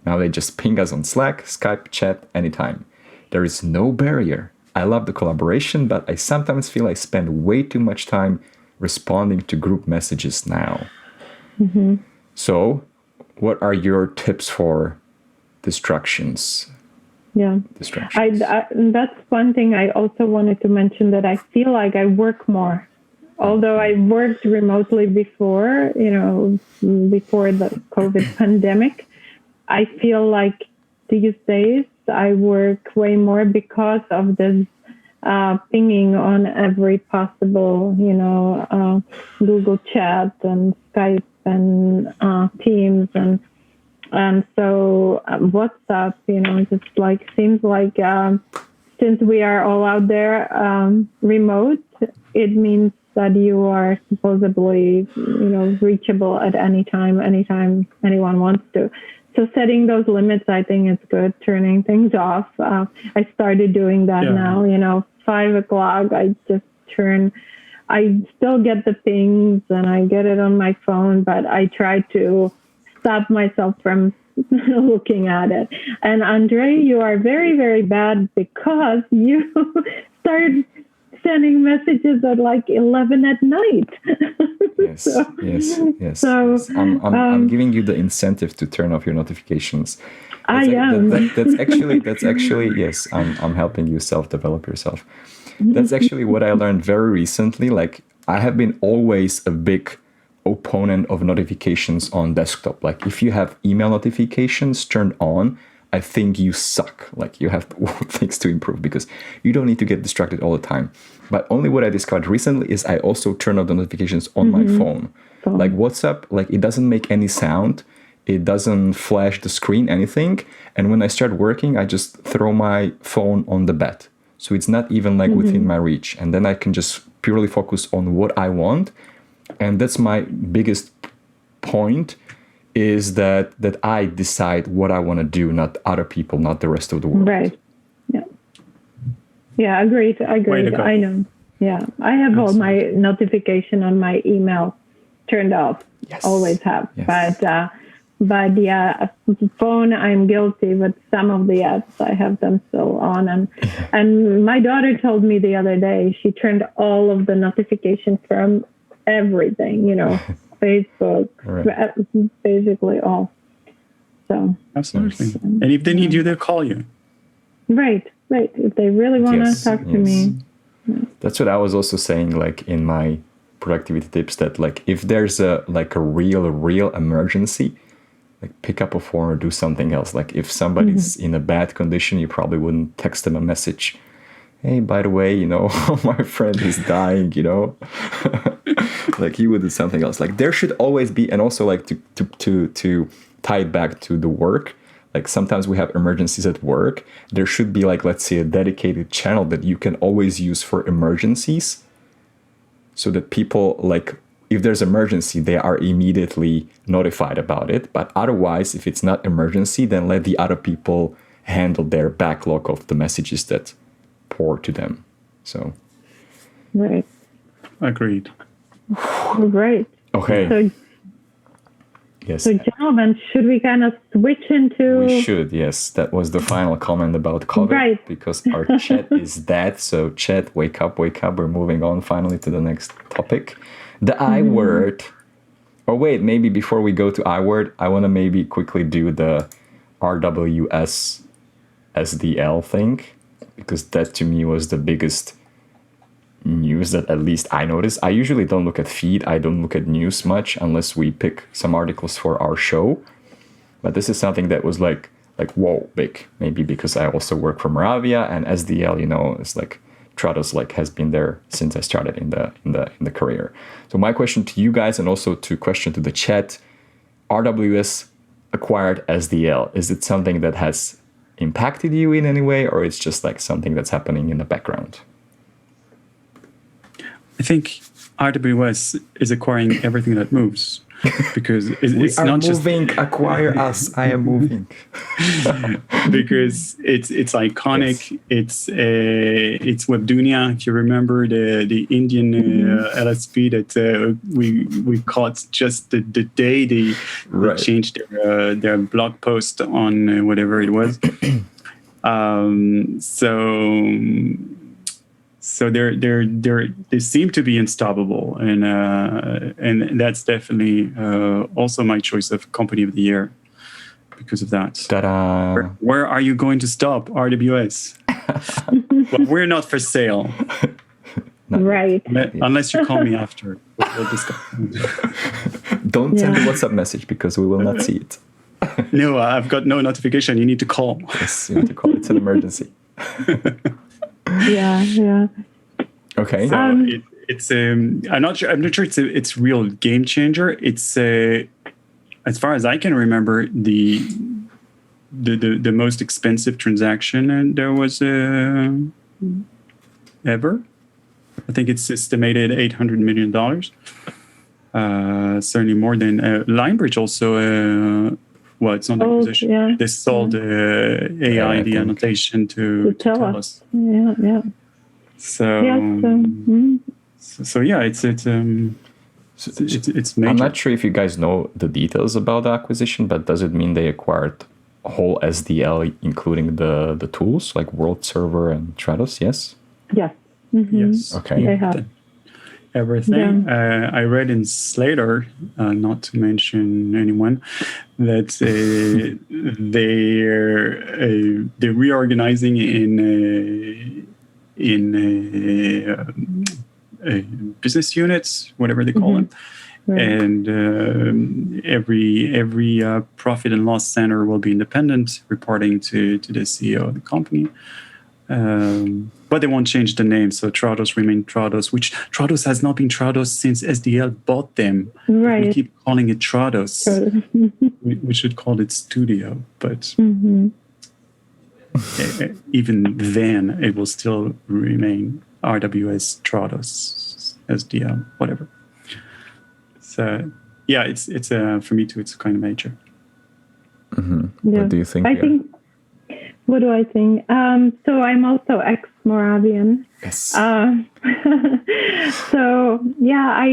Now they just ping us on Slack, Skype, chat, anytime. There is no barrier. I love the collaboration, but I sometimes feel I spend way too much time responding to group messages now. So, what are your tips for distractions? Yeah, that's one thing I also wanted to mention, that I feel like I work more. Although I worked remotely before, before the COVID pandemic, I feel like these days I work way more because of this pinging on every possible, Google Chat and Skype and Teams and so WhatsApp, just like seems like since we are all out there remote, it means that you are supposedly, reachable at any time anyone wants to. So setting those limits, I think it's good. Turning things off. I started doing that now, 5 o'clock, I still get the pings and I get it on my phone, but I try to stop myself from looking at it. And Andrej, you are very, very bad because you started sending messages at like 11 at night. Yes, yes. I'm giving you the incentive to turn off your notifications. That's actually yes. I'm helping you self-develop yourself. That's actually what I learned very recently. Like, I have been always a big opponent of notifications on desktop. Like, if you have email notifications turned on, I think you suck. Like, you have things to improve because you don't need to get distracted all the time. But only what I discovered recently is I also turn off the notifications on my phone. Like WhatsApp, like, it doesn't make any sound. It doesn't flash the screen, anything. And when I start working, I just throw my phone on the bed. So it's not even like within my reach. And then I can just purely focus on what I want. And that's my biggest point, is that I decide what I want to do, not other people, not the rest of the world. Right. Yeah. Yeah, agreed. I know. Yeah. I have all my notification on my email turned off. Yes. Always have. Yes. But yeah, phone, I'm guilty with some of the apps. I have them still on. And my daughter told me the other day, she turned all of the notifications from everything, Facebook, basically all. So absolutely. And if they need you, they'll call you. Right. If they really want to talk to me. That's what I was also saying, like, in my productivity tips, that like, if there's a real emergency, like, pick up a phone or do something else. Like, if somebody's in a bad condition, you probably wouldn't text them a message. Hey, by the way, my friend is dying, like, you would do something else. Like, there should always be, and also like to tie it back to the work. Like, sometimes we have emergencies at work. There should be, like, let's say, a dedicated channel that you can always use for emergencies, so that people, like, if there's emergency, they are immediately notified about it. But otherwise, if it's not emergency, then let the other people handle their backlog of the messages that pour to them. So, right. Agreed. Right. Okay. So, yes. So, gentlemen, should we kind of switch into? We should. Yes, that was the final comment about COVID. Right. Because our chat is dead. So, chat, wake up! We're moving on finally to the next topic, the I word. Or wait, maybe before we go to I word, I want to maybe quickly do the RWS SDL thing, because that to me was the biggest news that at least I noticed. I usually don't look at feed. I don't look at news much unless we pick some articles for our show. But this is something that was like whoa, big. Maybe because I also work for Moravia, and SDL, it's like Trados has been there since I started in the career. So my question to you guys, and also question to the chat: RWS acquired SDL. Is it something that has impacted you in any way, or it's just like something that's happening in the background? I think RWS is acquiring everything that moves, because it's not just acquire us. I am moving. Because it's iconic. Yes. It's Webdunia. If you remember the Indian LSP that we caught just the day they changed their blog post on whatever it was. So they seem to be unstoppable, and that's definitely also my choice of company of the year because of that. Ta-da! Where are you going to stop, RWS? Well, we're not for sale. Right. Unless you call me after. We'll discuss. Don't send a WhatsApp message because we will not see it. No, I've got no notification. You need to call. Yes, you need to call. It's an emergency. Yeah. Okay. So it's I'm not sure it's real game changer. It's as far as I can remember, the most expensive transaction there was ever. I think it's estimated $800 million. Certainly more than Linebridge also. Well, it's not the acquisition. Yeah. They sold AI, the annotation to tell us. Yeah. So, so yeah, it's major. I'm not sure if you guys know the details about the acquisition, but does it mean they acquired a whole SDL, including the tools like World Server and Trados? Yes. Yes. Mm-hmm. Yes. Okay. They have Everything. Yeah. I read in Slater, not to mention anyone, that they're reorganizing in business units, whatever they call them, right. And every profit and loss center will be independent, reporting to the CEO of the company. But they won't change the name, so Trados remain Trados, which Trados has not been Trados since SDL bought them. Right. We keep calling it Trados. We should call it Studio, but even then, it will still remain RWS Trados, SDL, whatever. So, yeah, it's for me too. It's kind of major. Mm-hmm. Yeah. What do you think? What do I think? So I'm also ex-Moravian. Yes. So yeah,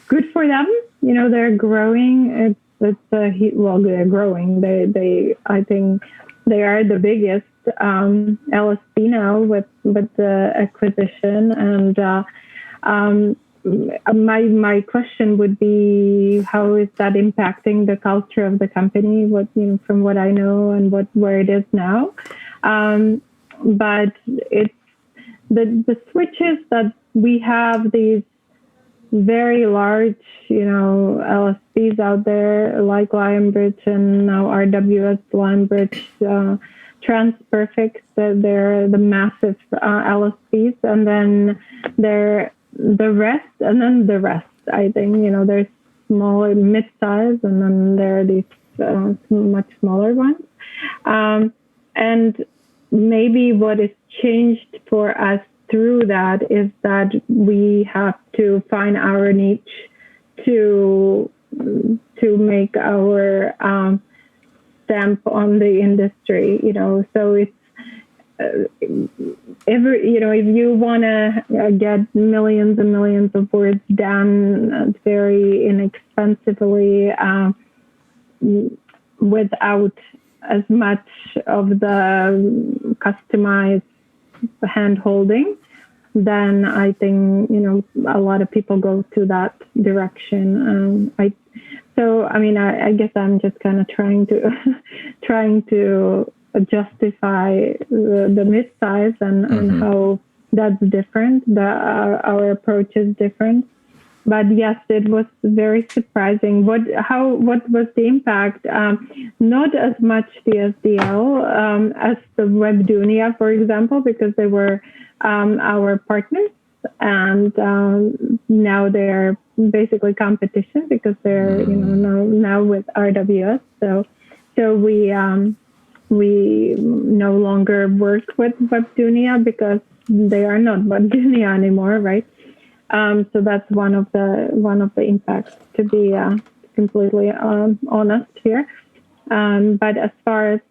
good for them. You know, they're growing. They're growing. I think they are the biggest LSP now with the acquisition. And my question would be, how is that impacting the culture of the company? From what I know and where it is now. But it's the switches that we have, these very large, LSPs out there like Lionbridge and now RWS Lionbridge, TransPerfect. They're the massive LSPs, and then they're the rest, and then the rest. I think there's smaller, mid-size, and then there are these much smaller ones. And maybe what has changed for us through that is that we have to find our niche to make our stamp on the industry. So it's if you want to get millions and millions of words done very inexpensively, without as much of the customized hand holding, then I think a lot of people go to that direction. I guess I'm just kind of trying to justify the mid-size and how that's different. Our approach is different. But yes, it was very surprising. What was the impact? Not as much the SDL as the Webdunia, for example, because they were our partners, and now they're basically competition because they're now with RWS. So we no longer work with Webdunia because they are not Webdunia anymore, right? So that's one of the impacts, to be completely honest here. But as far as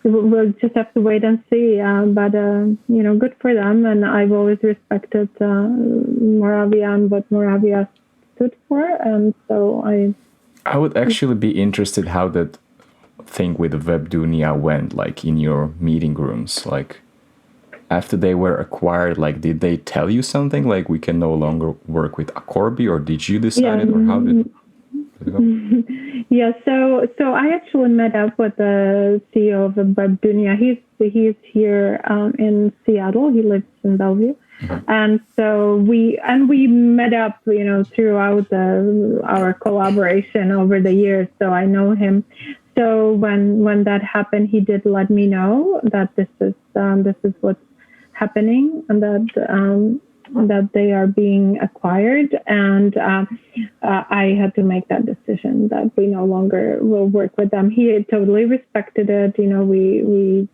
we'll just have to wait and see. But good for them. And I've always respected Moravia and what Moravia stood for. And so I would actually be interested how that thing with Webdunia went, like in your meeting rooms, like. After they were acquired, like, did they tell you something like we can no longer work with Akorbi, or did you decide it, or how did it go? Yeah, so I actually met up with the CEO of Webdunia. He's here in Seattle. He lives in Bellevue, and so we met up, throughout our collaboration over the years. So I know him. So when that happened, he did let me know that this is what's happening, and that they are being acquired, and I had to make that decision that we no longer will work with them. He totally respected it. We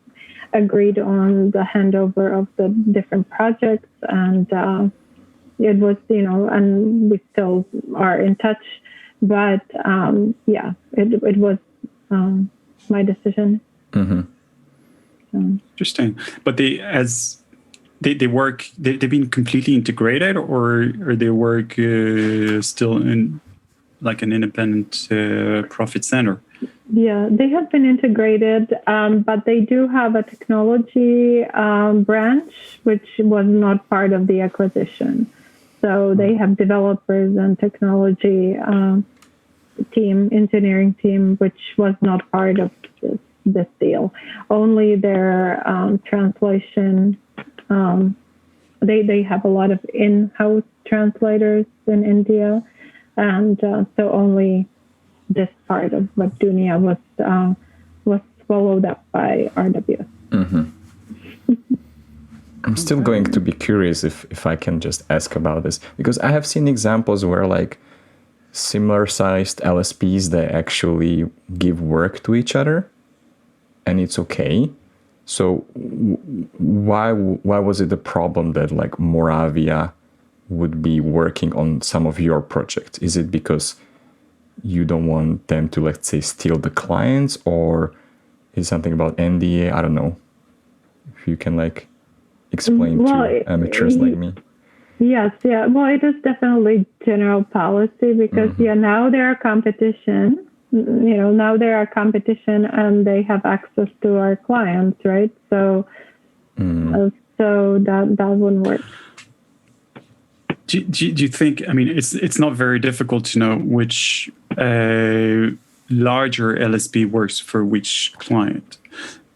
agreed on the handover of the different projects, and it was, and we still are in touch. But it was my decision. Mm-hmm. Interesting. But they've been completely integrated, or they work still in like an independent profit center? Yeah, they have been integrated, but they do have a technology branch, which was not part of the acquisition. So they have developers and technology engineering team, which was not part of this deal. Only their translation. They have a lot of in-house translators in India, and so only this part of Webdunia was swallowed up by RWS. Mm-hmm. I'm still going to be curious if I can just ask about this, because I have seen examples where like similar sized LSPs, they actually give work to each other and it's okay. So why was it a problem that like Moravia would be working on some of your projects? Is it because you don't want them to, let's say, steal the clients, or is something about NDA? I don't know. If you can like explain to amateurs like me. Yes, yeah. Well, it is definitely general policy because now there are competition. Now there are competition, and they have access to our clients, right? So, so that wouldn't work. Do you think? I mean, it's not very difficult to know which larger LSP works for which client,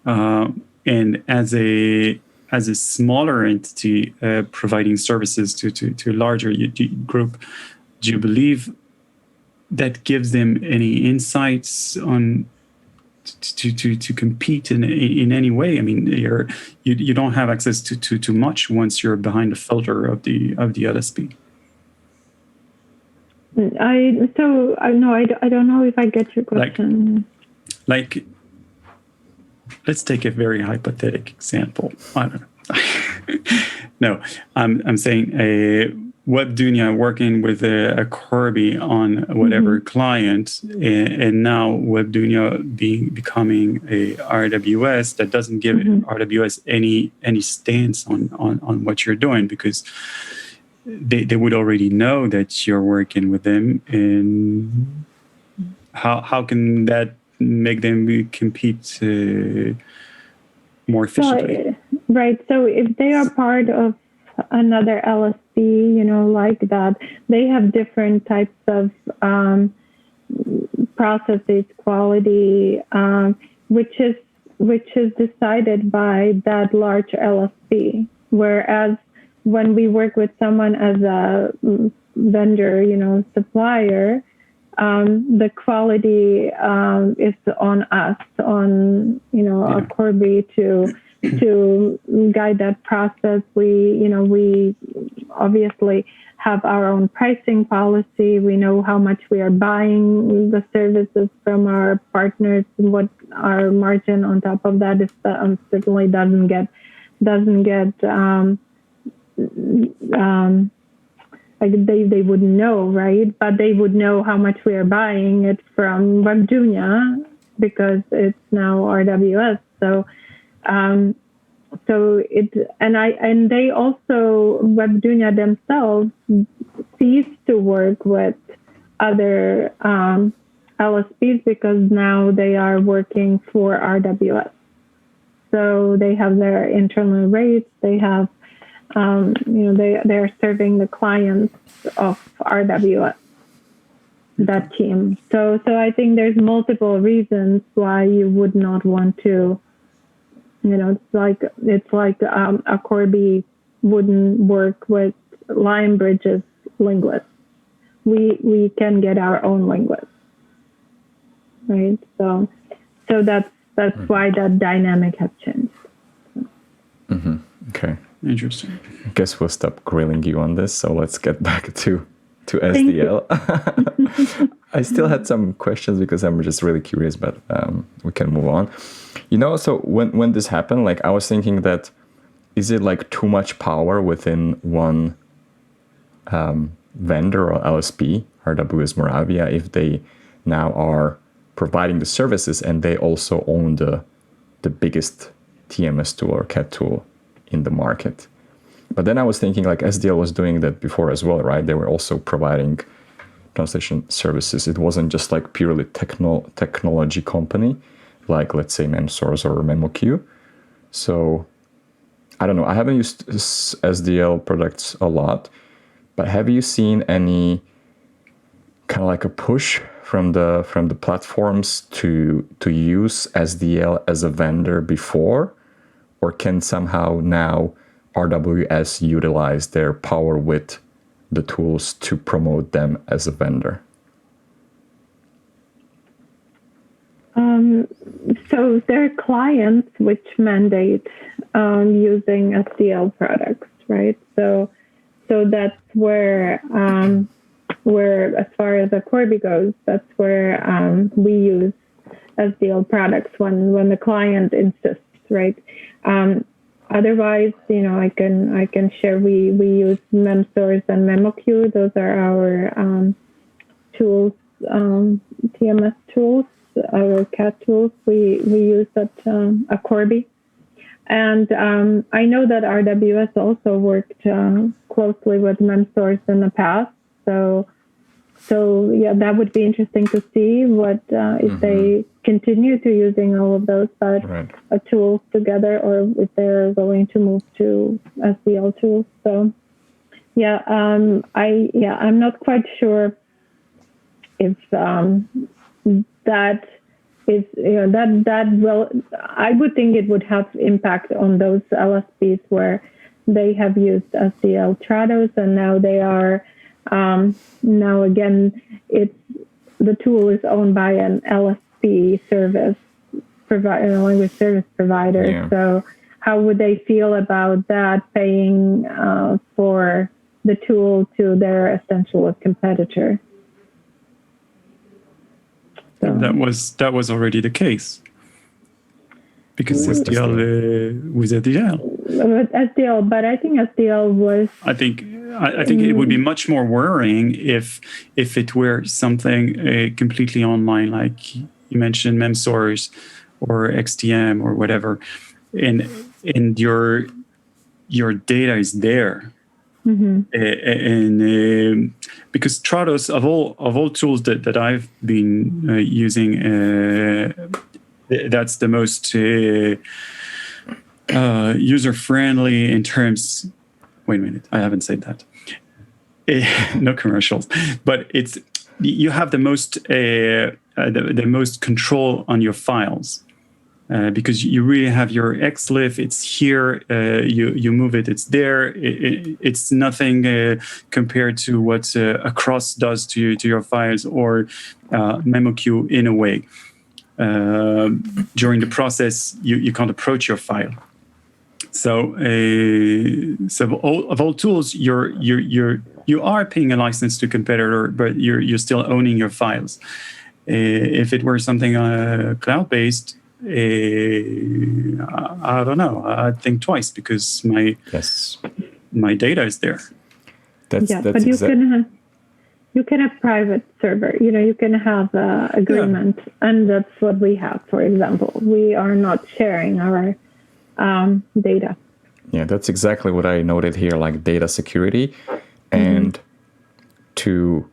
and as a smaller entity providing services to a larger group, do you believe that gives them any insights on to compete in any way? I mean, you don't have access to much once you're behind the filter of the LSP. I don't know if I get your question. Like let's take a very hypothetical example. I don't know. No, I'm saying a Webdunia working with Akorbi on whatever client, and now Webdunia becoming a RWS that doesn't give RWS any stance on what you're doing, because they would already know that you're working with them, and how can that make them compete more efficiently? Right. So if they are part of another LSP, like that, they have different types of processes, quality, which is decided by that large LSP. Whereas when we work with someone as a vendor, supplier, the quality is on us, on Akorbi to guide that process. We obviously have our own pricing policy. We know how much we are buying the services from our partners, and what our margin on top of that is. Certainly doesn't get like they would know, right? But they would know how much we are buying it from Webdunia because it's now RWS. And they also, Webdunia themselves, cease to work with other LSPs because now they are working for RWS. So they have their internal rates. They have, they are serving the clients of RWS, that team. So I think there's multiple reasons why you would not want to. It's like Akorbi wouldn't work with Lionbridge's linguists. We can get our own linguists, right? So that's why that dynamic has changed. Okay, interesting. I guess we'll stop grilling you on this. So let's get back to SDL. I still had some questions because I'm just really curious, but we can move on. So when this happened, like I was thinking that, is it like too much power within one vendor or LSP, RWS Moravia, if they now are providing the services and they also own the biggest TMS tool or CAT tool in the market. But then I was thinking like SDL was doing that before as well, right? They were also providing translation services. It wasn't just like purely technology company, like let's say MemSource or MemoQ. So I don't know. I haven't used SDL products a lot, but have you seen any kind of like a push from the platforms to use SDL as a vendor before, or can somehow now RWS utilize their power with the tools to promote them as a vendor? So there are clients which mandate using SDL products, right? So that's where as far as Akorbi goes, that's where we use SDL products when the client insists, right? Otherwise, I can share. We use MemSource and MemoQ. Those are our tools, TMS tools, our CAT tools. We use at Akorbi, and I know that RWS also worked closely with MemSource in the past. So yeah, that would be interesting to see what if they continue to using all of those tools together, or if they're going to move to SDL tools. So yeah, I'm not quite sure if that is that will. I would think it would have impact on those LSPs where they have used SDL Trados, and now they are. Now again, the tool is owned by an LSP service provider, language service provider. Yeah. So how would they feel about that, paying for the tool to their essential competitor? So. That was already the case. Because SDL was SDL. SDL, but I think SDL was. I think it would be much more worrying if it were something completely online, like you mentioned, MemSource or XTM or whatever, and your data is there. And because Trados, of all tools that I've been using. That's the most user-friendly in terms. Wait a minute, I haven't said that. No commercials, but you have the most control on your files because you really have your XLIF. It's here. You move it. It's there. It's nothing compared to what Across does to your files or MemoQ in a way. During the process, you can't approach your file. So of all tools, you are paying a license to competitor, but you're still owning your files. If it were something cloud-based, I don't know. I'd think twice because my data is there. But you can have private server. You can have agreement, and that's what we have. For example, we are not sharing our data. Yeah, that's exactly what I noted here, like data security. And to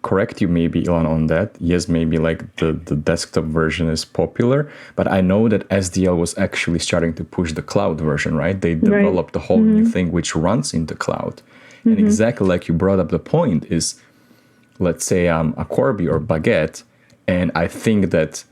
correct you maybe, Ilan, on that, yes, maybe like the desktop version is popular, but I know that SDL was actually starting to push the cloud version, right? They developed a whole new thing which runs in the cloud. And exactly like you brought up the point is, let's say I'm Akorbi or Baguette, and I think that,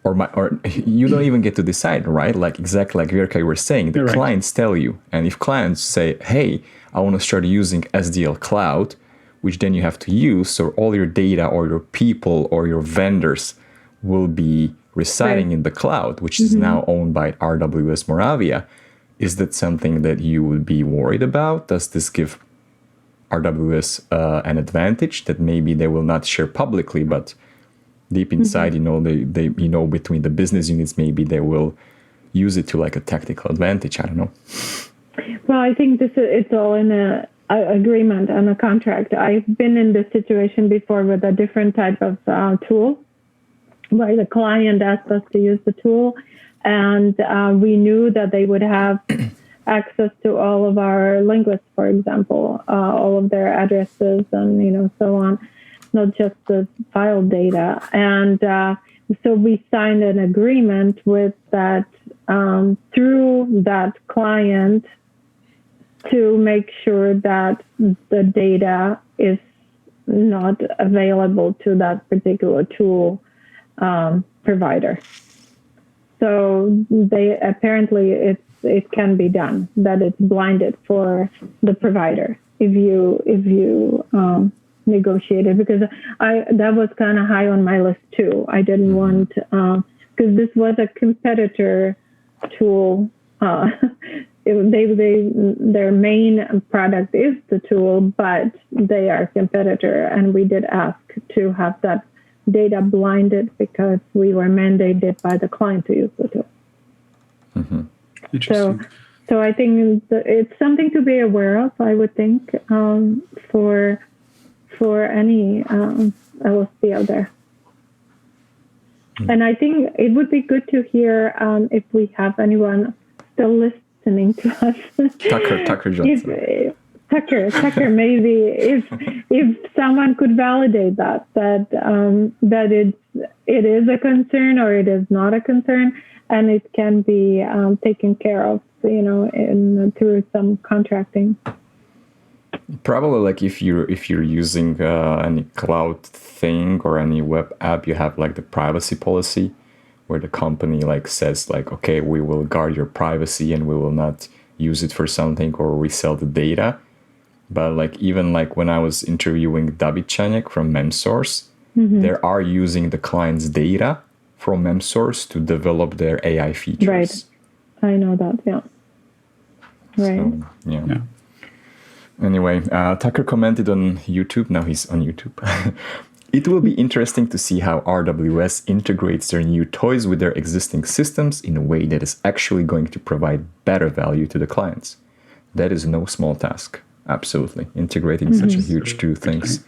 or you don't even get to decide, right? Like exactly like Verka, you were saying, the clients tell you. And if clients say, hey, I want to start using SDL Cloud, which then you have to use, so all your data or your people or your vendors will be residing in the cloud, which is now owned by RWS Moravia. Is that something that you would be worried about? Does this give RWS an advantage that maybe they will not share publicly, but deep inside, they between the business units, maybe they will use it to like a tactical advantage. I don't know. Well, I think it's all in a agreement and a contract. I've been in this situation before with a different type of tool, where the client asked us to use the tool, And we knew that they would have access to all of our linguists, for example, all of their addresses and, so on, not just the file data. And so we signed an agreement with that through that client to make sure that the data is not available to that particular tool provider. So they apparently it can be done, that it's blinded for the provider if you negotiate it, because that was kind of high on my list too. I didn't want, because this was a competitor tool. Their main product is the tool, but they are a competitor, and we did ask to have that data blinded because we were mandated by the client to use the tool. Mm-hmm. So I think it's something to be aware of, I would think, for any LSP out there. Mm-hmm. And I think it would be good to hear if we have anyone still listening to us. Tucker Johnson. Tucker, maybe if someone could validate that it is a concern or it is not a concern, and it can be taken care of, through some contracting. Probably, like if you're using any cloud thing or any web app, you have like the privacy policy, where the company like says like, okay, we will guard your privacy and we will not use it for something or resell the data. But like even like when I was interviewing David Chanek from MemSource, they are using the client's data from MemSource to develop their AI features. Right. I know that, yeah. Right. So, yeah. Anyway, Tucker commented on YouTube. Now he's on YouTube. It will be interesting to see how RWS integrates their new toys with their existing systems in a way that is actually going to provide better value to the clients. That is no small task. Absolutely. Integrating such a huge two things.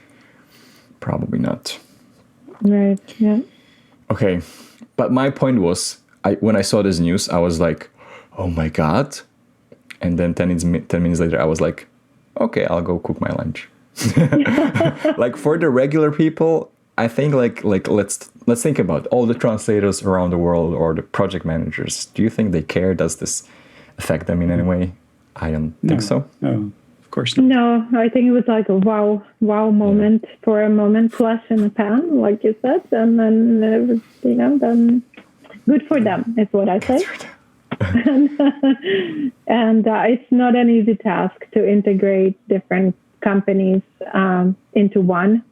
Probably not. Right, yeah. Okay. But my point was, when I saw this news, I was like, oh my God. And then 10 minutes later, I was like, okay, I'll go cook my lunch. Like for the regular people, I think like let's think about all the translators around the world or the project managers. Do you think they care? Does this affect them in any way? I don't think so. No, of course not. No, I think it was like a wow moment for a moment, flash in the pan, like you said, and then it was, then good for them is what I say. And it's not an easy task to integrate different companies into one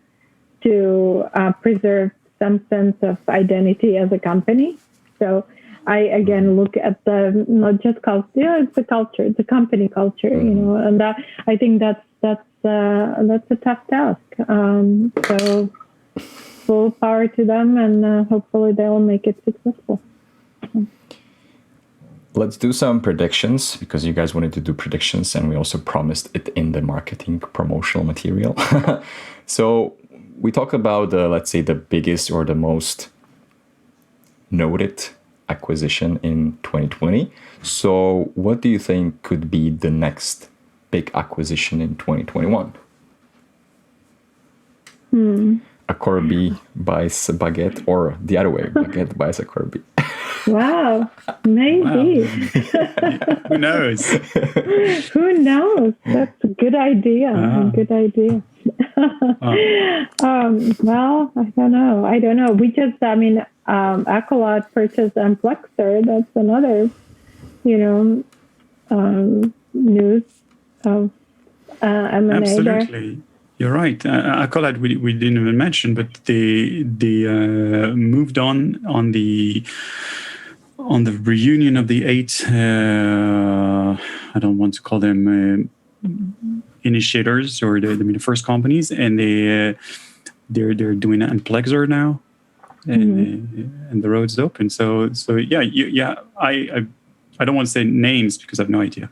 to preserve some sense of identity as a company. So I again look at the not just culture, it's the culture, it's a company culture, and that I think that's a tough task. So full power to them, and hopefully they'll make it successful. Let's do some predictions, because you guys wanted to do predictions and we also promised it in the marketing promotional material. So we talk about let's say the biggest or the most noted acquisition in 2020. So what do you think could be the next big acquisition in 2021? Akorbi buys Baguette, or the other way, Baguette buys Akorbi. Wow, maybe. Wow. Who knows? Who knows? That's a good idea. Good idea. Well, I don't know. We just, Accolade purchased Amplexer. That's another, news of M&A. Absolutely. There. You're right. Accolade we didn't even mention, but they moved on the reunion of the 8. I don't want to call them initiators or the first companies, and they're doing an Amplexer now, and the road's open. So yeah. I don't want to say names because I have no idea.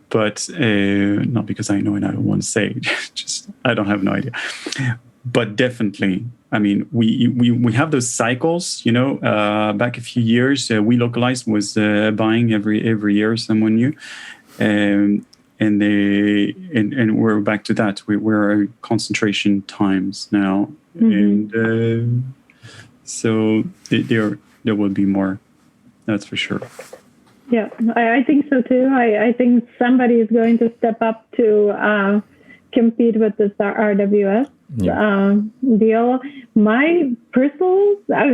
But not because I know and I don't want to say, just I don't have no idea. but definitely, I mean, we have those cycles. Back a few years, We Localized was buying every year someone new, and we're back to that. We're at concentration times now, and so there will be more. That's for sure. Yeah, I think so too. I think somebody is going to step up to compete with this RWS deal. My personal, I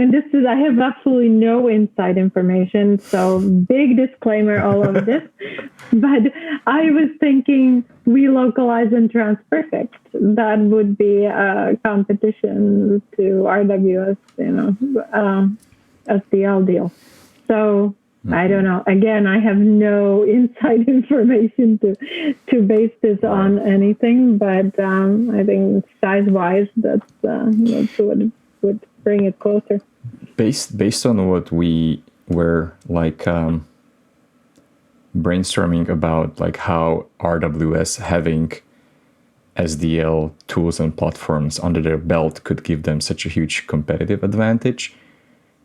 have absolutely no inside information, so big disclaimer, all of this. But I was thinking We Localize and TransPerfect. That would be a competition to RWS, SDL deal. So I don't know. Again, I have no inside information to base this on anything, but I think size-wise, that's what would bring it closer. Based on what we were brainstorming about, like how RWS having SDL tools and platforms under their belt could give them such a huge competitive advantage.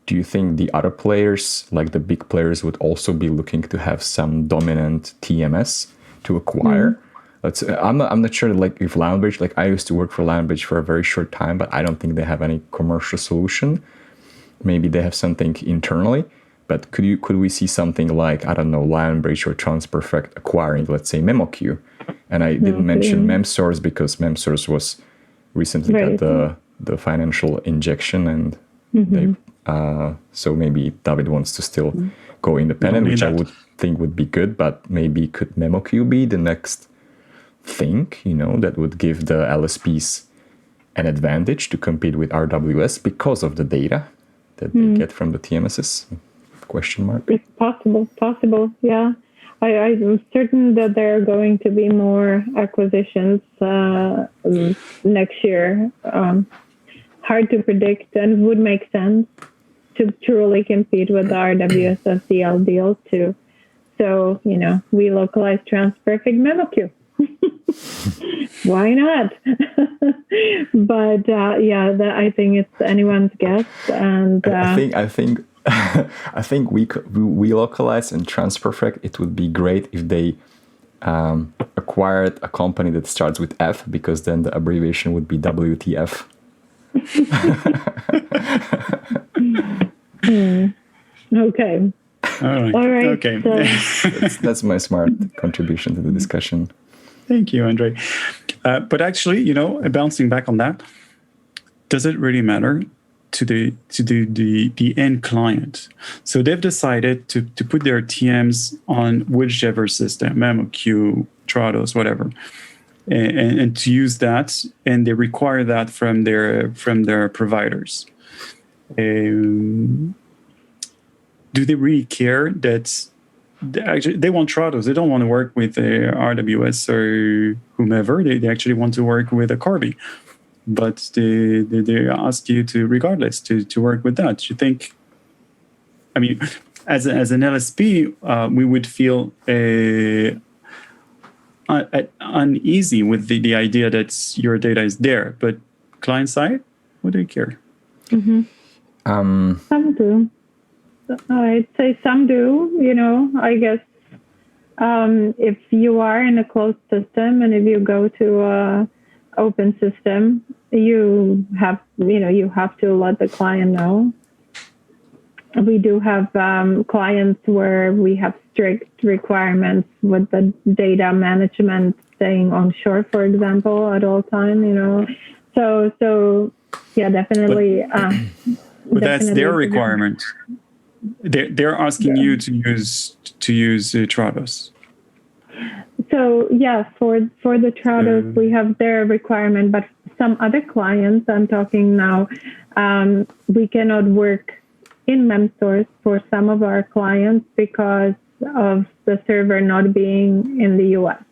Do you think the other players, like the big players, would also be looking to have some dominant TMS to acquire? I'm not sure, like if Landbridge, like I used to work for Landbridge for a very short time, but I don't think they have any commercial solution. Maybe they have something internally, but could we see something like, I don't know, Landbridge or TransPerfect acquiring, let's say, MemoQ? And I didn't mention MemSource because MemSource was recently got the financial injection, and they so maybe David wants to still go independent, which I would think would be good, but maybe could MemoQ be the next thing, that would give the LSPs an advantage to compete with RWS because of the data that they get from the TMSs? Question mark. It's possible, yeah. I'm certain that there are going to be more acquisitions next year. Hard to predict, and would make sense to truly compete with the RWS SDL deals too. So, We Localize, TransPerfect, MemoQ. Why not? But I think it's anyone's guess. And I think we Localize and TransPerfect. It would be great if they acquired a company that starts with F, because then the abbreviation would be WTF. Okay. All right. Okay. So. That's my smart contribution to the discussion. Thank you, Andrej. But actually, bouncing back on that, does it really matter to the end client? So they've decided to put their TMs on whichever system, MemoQ, Trados, whatever, and to use that, and they require that from their providers. Do they really care that they want Trados? They don't want to work with RWS or whomever. They actually want to work with Akorbi, but they ask you to, regardless, to work with that. You think? I mean, as an LSP, we would feel uneasy with the idea that your data is there, but client side, what do you care? Some do. I'd say some do. I guess if you are in a closed system and if you go to a open system, you have to let the client know. We do have clients where we have strict requirements with the data management staying onshore, for example, at all time. So yeah, definitely. But that's their requirement. They're asking you to use Trados. So yeah, for the Trados, we have their requirement, but some other clients, I'm talking now, we cannot work in MemSource for some of our clients because of the server not being in the US.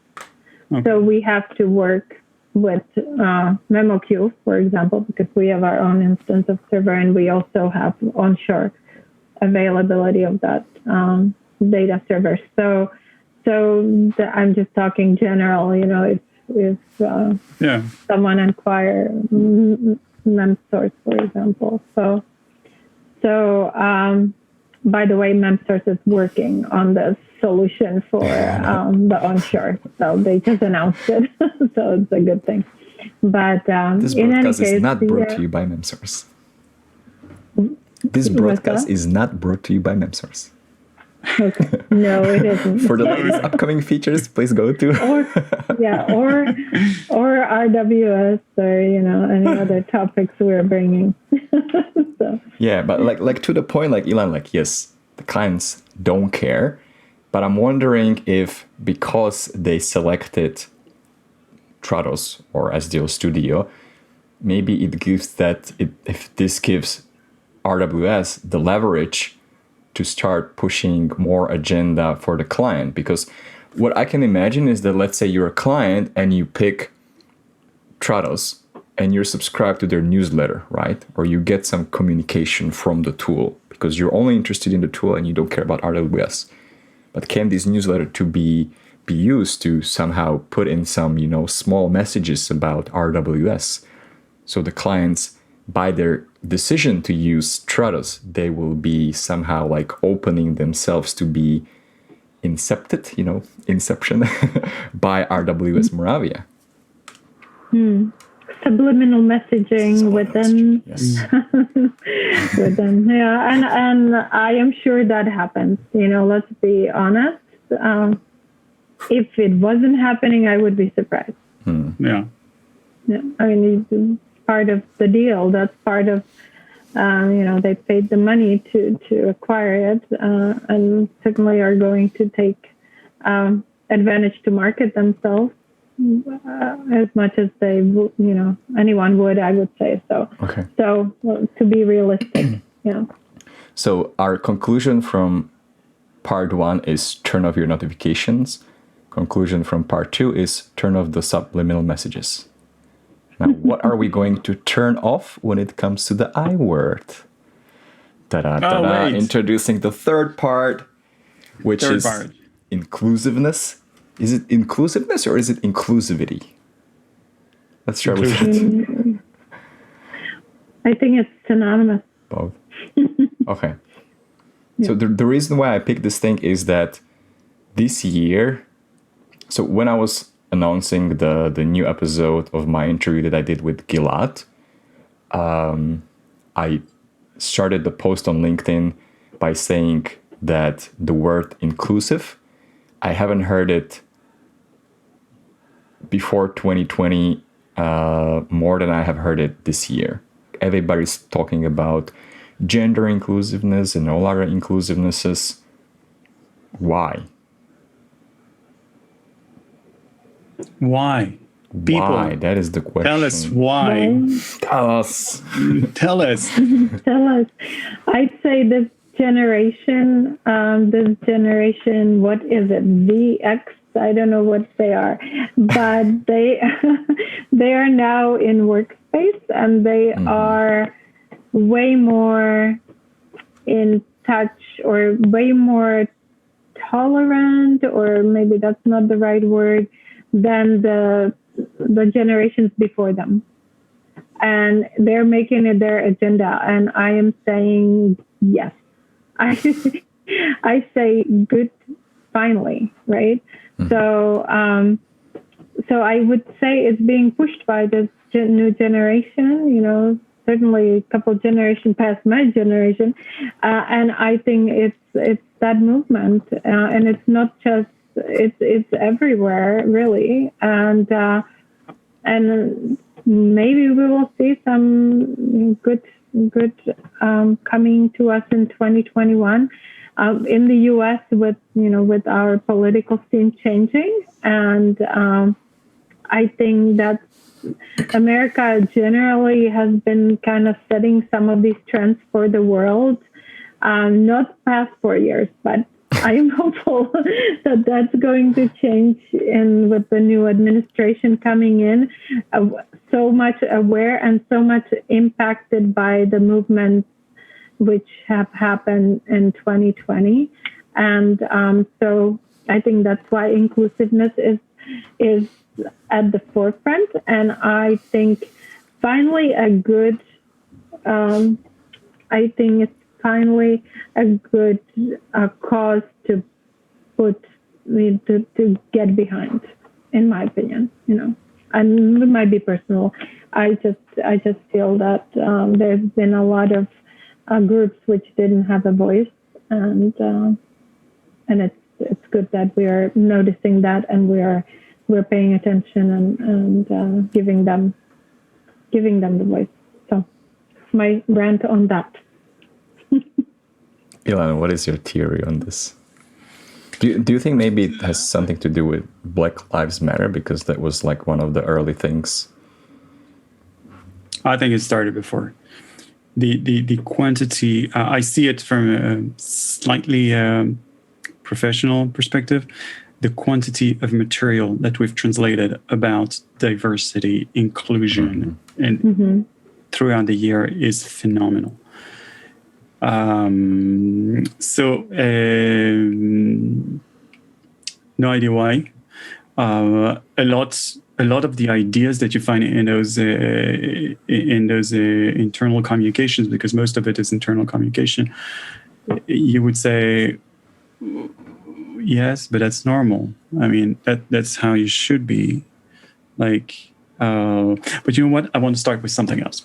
Okay. So we have to work with MemoQ, for example, because we have our own instance of server, and we also have onshore availability of that data server. So I'm just talking general, if someone inquire MemSource, for example. So by the way, MemSource is working on this solution for the onshore. So they just announced it. So it's a good thing. But this in any broadcast case, is not brought to you by MemSource. This broadcast is not brought to you by MemSource. Okay. No, it isn't. For the latest upcoming features, please go to or RWS or any other topics we're bringing. So. Yeah, but like to the point, like Ilan, like yes, the clients don't care, but I'm wondering if because they selected Trados or SDO Studio, maybe it gives if this gives RWS the leverage to start pushing more agenda for the client. Because what I can imagine is that, let's say you're a client and you pick Trados and you're subscribed to their newsletter, right? Or you get some communication from the tool because you're only interested in the tool and you don't care about RWS. But can this newsletter to be used to somehow put in some, small messages about RWS? So the clients, by their decision to use Trados, they will be somehow like opening themselves to be inception by RWS Moravia. Subliminal messaging within. Yes. Within, yeah, and I am sure that happens. Let's be honest. If it wasn't happening, I would be surprised. Yeah. I mean, it's part of the deal. That's part of, they paid the money to acquire it, and certainly are going to take advantage to market themselves as much as they, anyone would, I would say so. Okay. So to be realistic, yeah. So our conclusion from part 1 is turn off your notifications. Conclusion from part 2 is turn off the subliminal messages. Now, what are we going to turn off when it comes to the I word? Ta-da. Introducing the third part, which is inclusiveness. Is it inclusiveness or is it inclusivity? Let's start with that. I think it's synonymous. Both. Okay. Yeah. So the reason why I picked this thing is that this year, so when I was announcing the new episode of my interview that I did with Gilad, I started the post on LinkedIn by saying that the word inclusive, I haven't heard it before 2020 more than I have heard it this year. Everybody's talking about gender inclusiveness and all other inclusivenesses. Why? Why? People, why? That is the question. Tell us why. Tell us. Tell us. Tell us. I'd say this generation, what is it? VX? I don't know what they are, but they are now in workspace and they are way more in touch or way more tolerant, or maybe that's not the right word, than the generations before them. And they're making it their agenda. And I am saying yes. I say good, finally, right? So I would say it's being pushed by this new generation, certainly a couple of generations past my generation. And I think it's that movement. And it's not just, it's everywhere, really. And maybe we will see some good coming to us in 2021. In the U.S. with our political scene changing, and I think that America generally has been kind of setting some of these trends for the world, not past 4 years, but I am hopeful that that's going to change with the new administration coming in, so much aware and so much impacted by the movement which have happened in 2020. And so I think that's why inclusiveness is at the forefront. And I think finally I think it's finally a good cause to get behind, in my opinion. And it might be personal. I just feel that there's been a lot of groups which didn't have a voice, and it's good that we are noticing that, and we're paying attention and giving them the voice. So my rant on that. Ilan, what is your theory on this? Do you think maybe it has something to do with Black Lives Matter, because that was like one of the early things? I think it started before. The quantity, I see it from a slightly professional perspective. The quantity of material that we've translated about diversity, inclusion, and throughout the year is phenomenal. No idea why. A lot of the ideas that you find in those internal communications, because most of it is internal communication, you would say, yes, but that's normal. I mean, that's how you should be. Like, but you know what? I want to start with something else.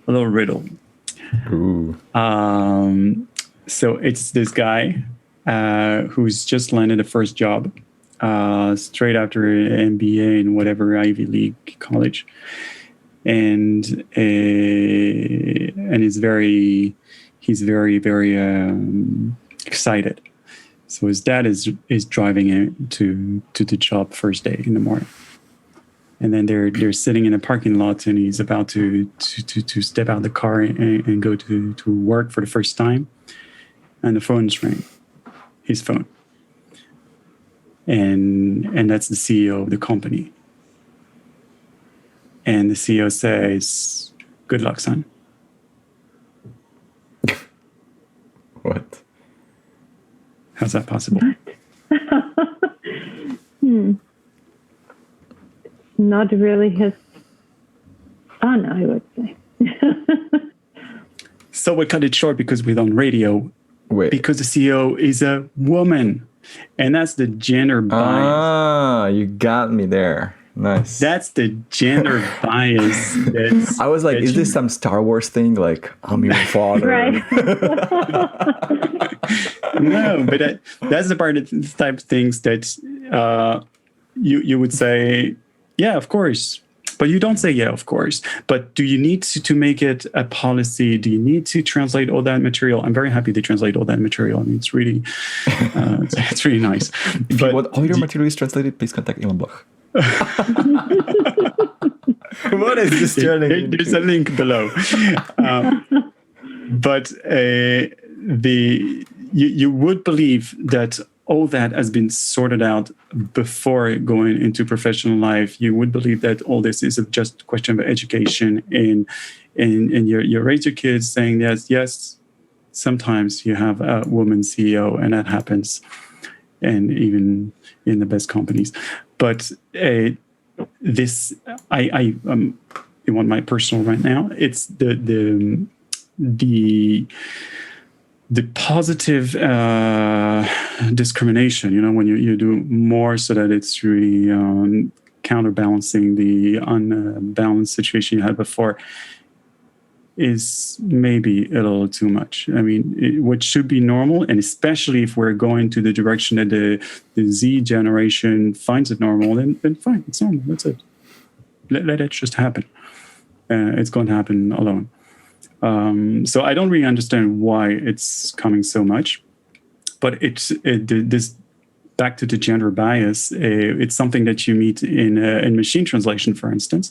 A little riddle. Ooh. So it's this guy who's just landed a first job straight after an MBA in whatever Ivy League college, and he's very excited. So his dad is driving him to the job first day in the morning. And then they're sitting in a parking lot, and he's about to step out of the car and go to work for the first time. And the phone's ringing, his phone. And that's the CEO of the company. And the CEO says, "Good luck, son." What? How's that possible? Not really his son, I would say. So we cut it short because we're on radio. Wait. Because the CEO is a woman. And that's the gender bias. Ah, you got me there. Nice. That's the gender bias. I was like, is this some Star Wars thing? Like, I'm your father. Right. No, but that's the part of the type of things that you would say, yeah, of course. But you don't say, yeah, of course. But do you need to make it a policy? Do you need to translate all that material? I'm very happy they translate all that material. I mean, it's really, it's really nice. If you want all your material is translated, please contact Ilan Bloch. What is this turning? There's a link below. But you would believe that all that has been sorted out before going into professional life. You would believe that all this is just a question of education, and you raise your kids saying yes, sometimes you have a woman CEO, and that happens, and even in the best companies. But this, I you want my personal right now? It's the positive discrimination, when you do more so that it's really counterbalancing the unbalanced situation you had before, is maybe a little too much. I mean, what should be normal, and especially if we're going to the direction that the Z generation finds it normal, then fine, it's normal, that's it. Let it just happen. It's going to happen alone. So I don't really understand why it's coming so much, but this back to the gender bias. It's something that you meet in machine translation, for instance.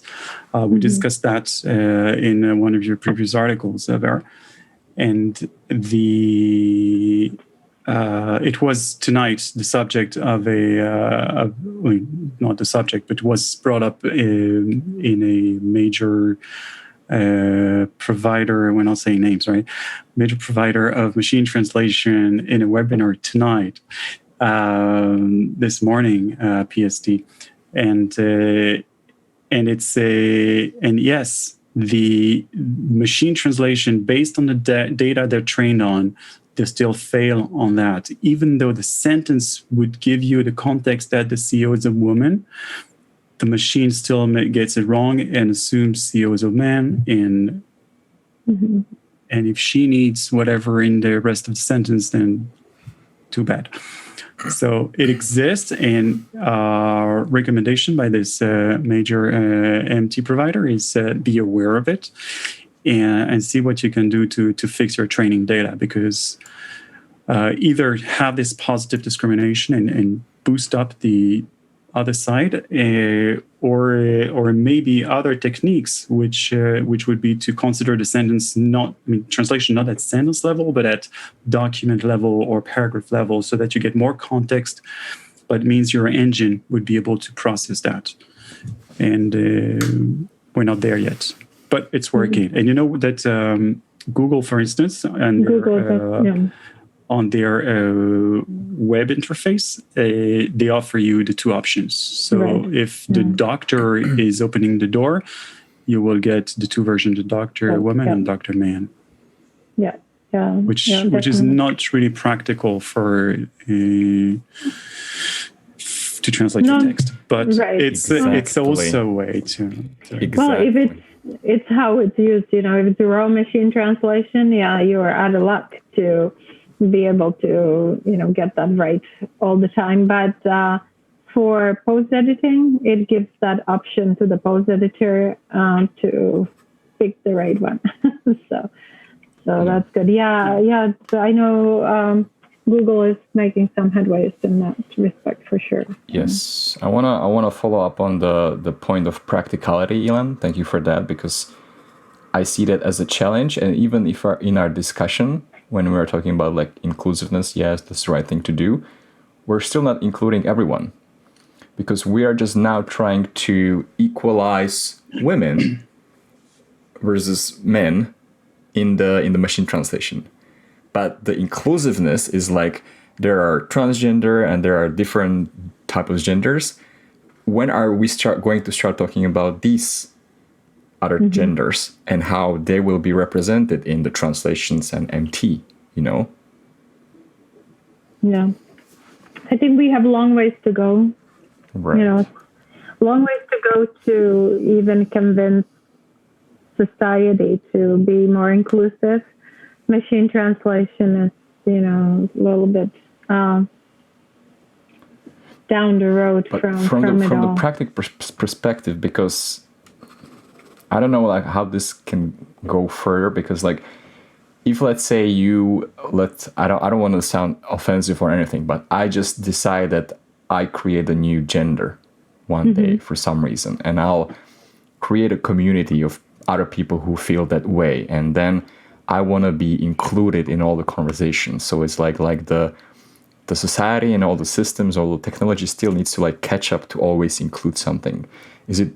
We discussed that in one of your previous articles, Vera, and it was tonight the subject of not the subject, but was brought up in a major. Provider, we're not saying names, right? Major provider of machine translation in a webinar tonight, this morning, PST. and it's and yes, the machine translation based on the data they're trained on, they still fail on that, even though the sentence would give you the context that the CEO is a woman. The machine still gets it wrong and assumes CEO is a man, and and if she needs whatever in the rest of the sentence, then too bad. So it exists, and our recommendation by this major MT provider is be aware of it and see what you can do to fix your training data, because either have this positive discrimination and boost up the other side, or maybe other techniques, which would be to consider the sentence translation not at sentence level, but at document level or paragraph level, so that you get more context. But it means your engine would be able to process that, and we're not there yet, but it's working. And you know that Google, for instance, and on their web interface, they offer you the two options. So if the doctor is opening the door, you will get the two versions, the doctor woman and doctor man. Which is not really practical for to translate the text, but it's also a way to well, if it's how it's used, if it's a raw machine translation, you are out of luck to be able to, get that right all the time. But for post editing, it gives that option to the post editor to pick the right one. so that's good. I know Google is making some headways in that respect for sure. Yes, I wanna follow up on the point of practicality, Ilan. Thank you for that, because I see that as a challenge. And even if in our discussion, when we're talking about like inclusiveness, yes, that's the right thing to do, we're still not including everyone, because we are just now trying to equalize women versus men in the machine translation. But the inclusiveness is like there are transgender and there are different types of genders. When are we going to start talking about these other genders and how they will be represented in the translations and MT, Yeah. I think we have long ways to go. Right. Long ways to go to even convince society to be more inclusive. Machine translation is, a little bit down the road from the practical perspective, because I don't know how this can go further, because if let's say I don't want to sound offensive or anything, but I just decide that I create a new gender one day for some reason, and I'll create a community of other people who feel that way, and then I want to be included in all the conversations. So it's like the society and all the systems, all the technology still needs to catch up to always include something. Is it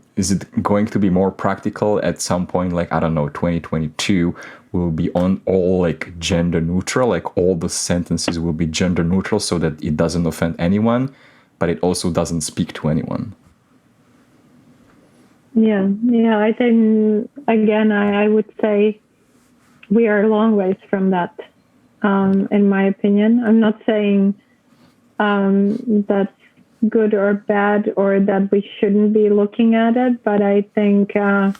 going to be more practical at some point, 2022 will be on all gender neutral, all the sentences will be gender neutral so that it doesn't offend anyone, but it also doesn't speak to anyone? Yeah, I think, again, I would say we are a long ways from that, in my opinion. I'm not saying that's good or bad or that we shouldn't be looking at it, but I think as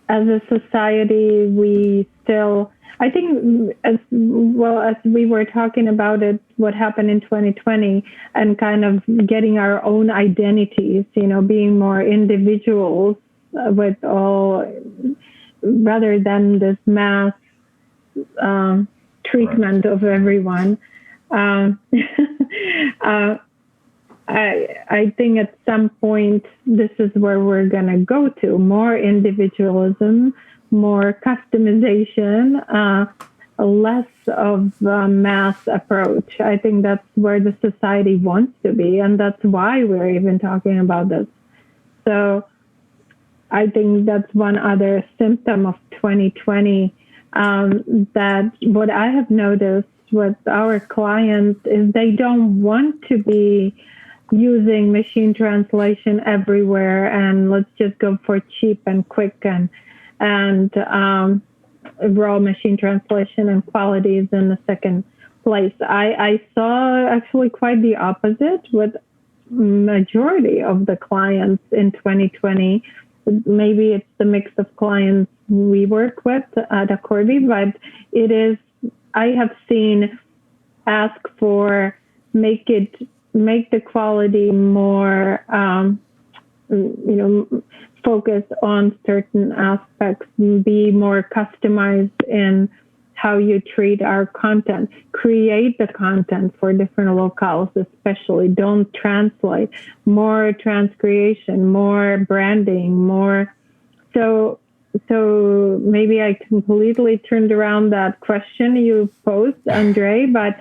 a society, we still, I think as we were talking about it, what happened in 2020 and kind of getting our own identities, being more individuals with all, rather than this mass treatment of everyone. I think at some point this is where we're going to go to more individualism, more customization, less of a mass approach. I think that's where the society wants to be, and that's why we're even talking about this. So I think that's one other symptom of 2020, that what I have noticed with our clients is they don't want to be using machine translation everywhere, and let's just go for cheap and quick and raw machine translation, and quality is in the second place. I saw actually quite the opposite with majority of the clients in 2020. Maybe it's the mix of clients we work with at Akorbi, but it is, I have seen ask for make the quality more, focus on certain aspects, be more customized in how you treat our content, create the content for different locales, especially don't translate, more transcreation, more branding, more. So maybe I completely turned around that question you posed, Andre, but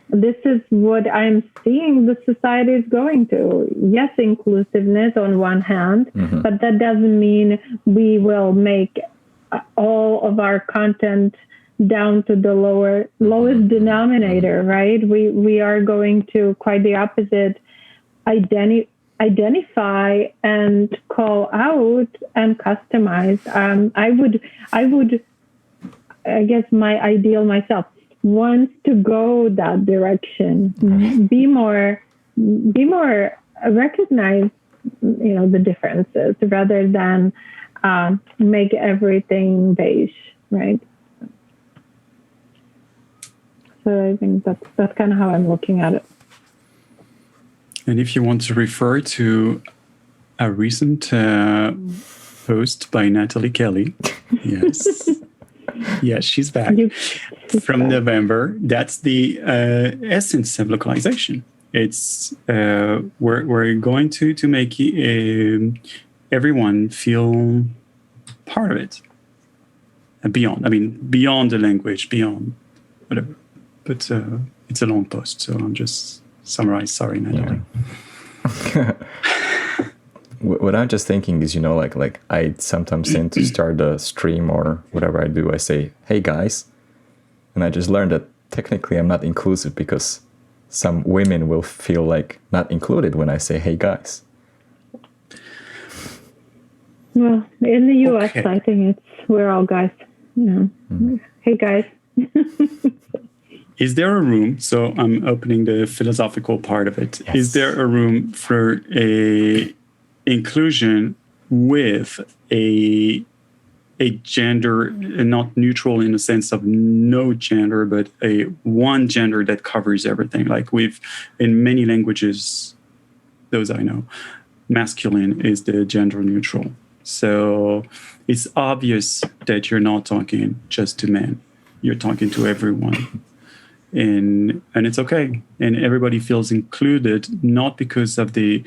this is what I'm seeing the society is going to. Yes, inclusiveness on one hand, but that doesn't mean we will make all of our content down to the lowest denominator, right? We are going to quite the opposite, identify and call out and customize. I guess my ideal myself wants to go that direction. Be more recognize, the differences rather than make everything beige, right? So I think that's kind of how I'm looking at it. And if you want to refer to a recent post by Natalie Kelly, yes. Yes, she's back from November. That's the essence of localization. It's we're going to make everyone feel part of it, beyond the language, beyond whatever. But it's a long post, so I'm just summarize. Sorry, Natalie. Yeah. What I'm just thinking is, like I sometimes tend to start a stream or whatever I do, I say, hey guys. And I just learned that technically I'm not inclusive because some women will feel like not included when I say, hey guys. Well, in the US, okay. I think we're all guys. Hey guys. Is there a room, so I'm opening the philosophical part of it. Yes. Is there a room for a inclusion with a gender, not neutral in the sense of no gender, but a one gender that covers everything? Like in many languages, those I know, masculine is the gender neutral. So it's obvious that you're not talking just to men. You're talking to everyone. And it's okay. And everybody feels included, not because of the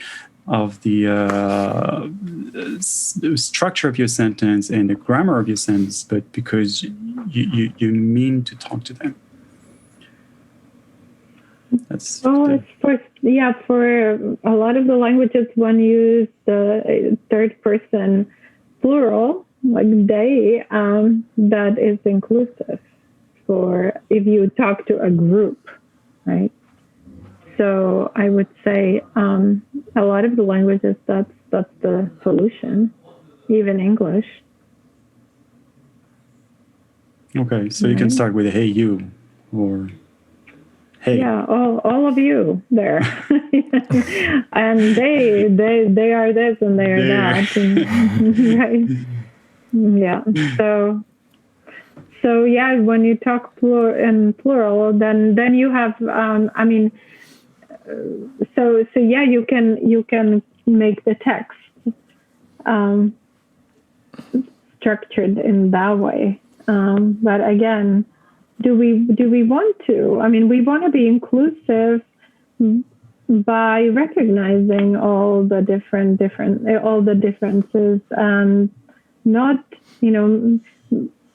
structure of your sentence and the grammar of your sentence, but because you mean to talk to them. That's for a lot of the languages, one use the third person plural, like they, that is inclusive for if you talk to a group, right? So I would say a lot of the languages, that's the solution, even English. Okay, so you can start with hey you or hey. Yeah, all of you there, and they are this and they are that, right? Yeah. So yeah, when you talk plural, then you have so yeah, you can make the text structured in that way. But again, do we want to? I mean, we want to be inclusive by recognizing all the differences, and not,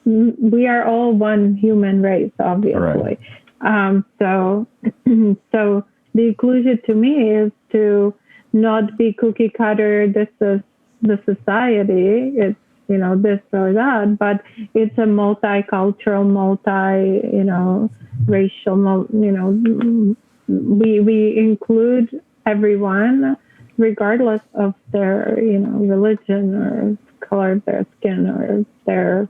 we are all one human race, obviously. Right. So the inclusion to me is to not be cookie cutter. This is the society. It's, this or that, but it's a multicultural, racial, we include everyone, regardless of their, religion or color of their skin or their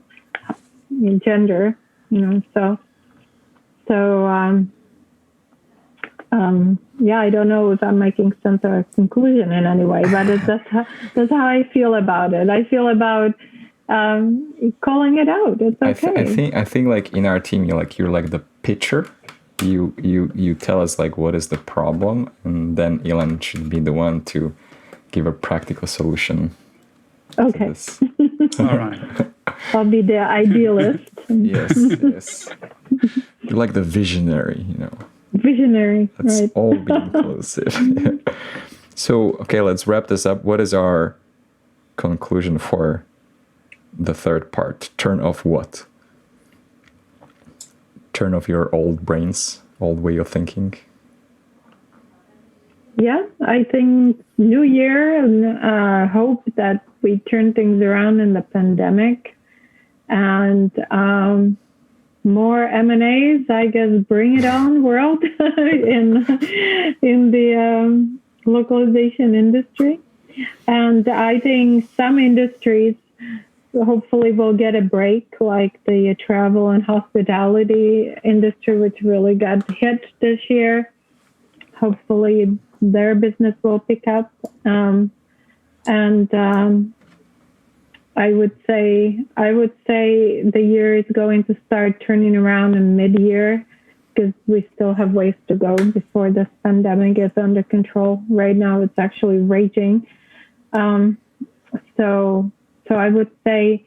gender, yeah, I don't know if I'm making sense or a conclusion in any way, but that's how I feel about it. I feel about calling it out. It's okay. I think like in our team, you're like the pitcher. You tell us like what is the problem, and then Ilan should be the one to give a practical solution. Okay. To this. All right. I'll be the idealist. Yes. You're like the visionary, Visionary. Let's right. all be inclusive. So, okay, let's wrap this up. What is our conclusion for the third part? Turn off what? Turn off your old brains, old way of thinking. Yeah, I think new year, and hope that we turn things around in the pandemic, and more M&As, I guess. Bring it on, world, in the localization industry. And I think some industries hopefully will get a break, like the travel and hospitality industry, which really got hit this year. Hopefully their business will pick up. I would say the year is going to start turning around in mid-year, because we still have ways to go before this pandemic is under control. Right now, it's actually raging. So I would say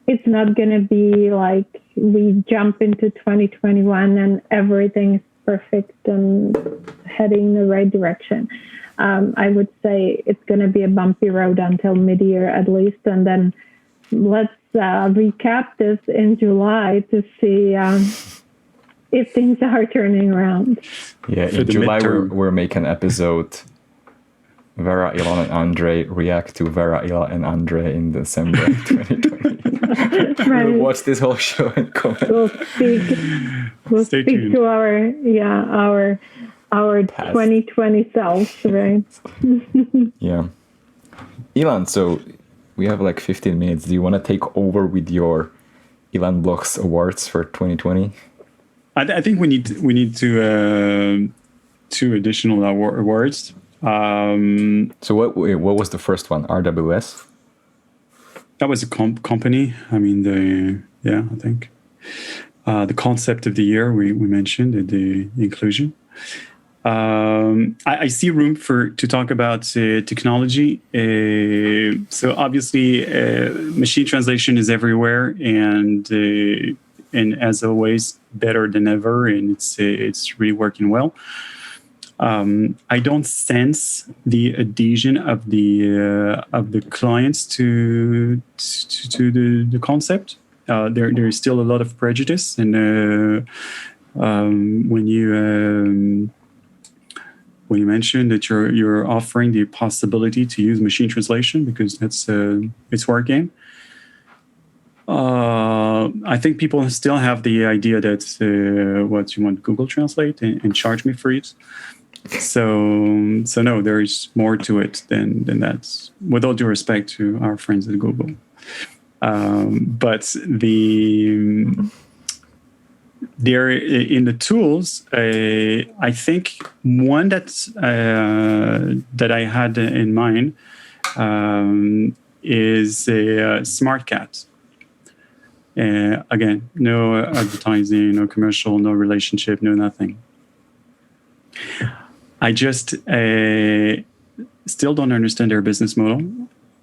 it's not going to be like we jump into 2021 and everything is perfect and heading in the right direction. I would say it's going to be a bumpy road until mid-year at least, and then let's recap this in July to see if things are turning around. Yeah, in July we're making an episode. Vera, Ilan, and Andrej react to Vera, Ilan, and Andrej in December 2020. Right. We'll watch this whole show and comment. We'll speak to our 2020 selves, right? Yeah. Ilan, so we have like 15 minutes. Do you want to take over with your Ilan Bloch's awards for 2020? I think we need to two additional awards. So what was the first one? RWS? That was a company. I mean, I think the concept of the year we mentioned, the inclusion. I see room to talk about technology. So obviously, machine translation is everywhere, and as always, better than ever, and it's really working well. I don't sense the adhesion of the clients to the concept. There is still a lot of prejudice, and when you mentioned that you're offering the possibility to use machine translation because it's working. I think people still have the idea that what you want Google Translate and charge me for it. So no, there is more to it than that. With all due respect to our friends at Google, but there in the tools, I think one that I had in mind is a SmartCat. Again, no advertising, no commercial, no relationship, no nothing. I just still don't understand their business model,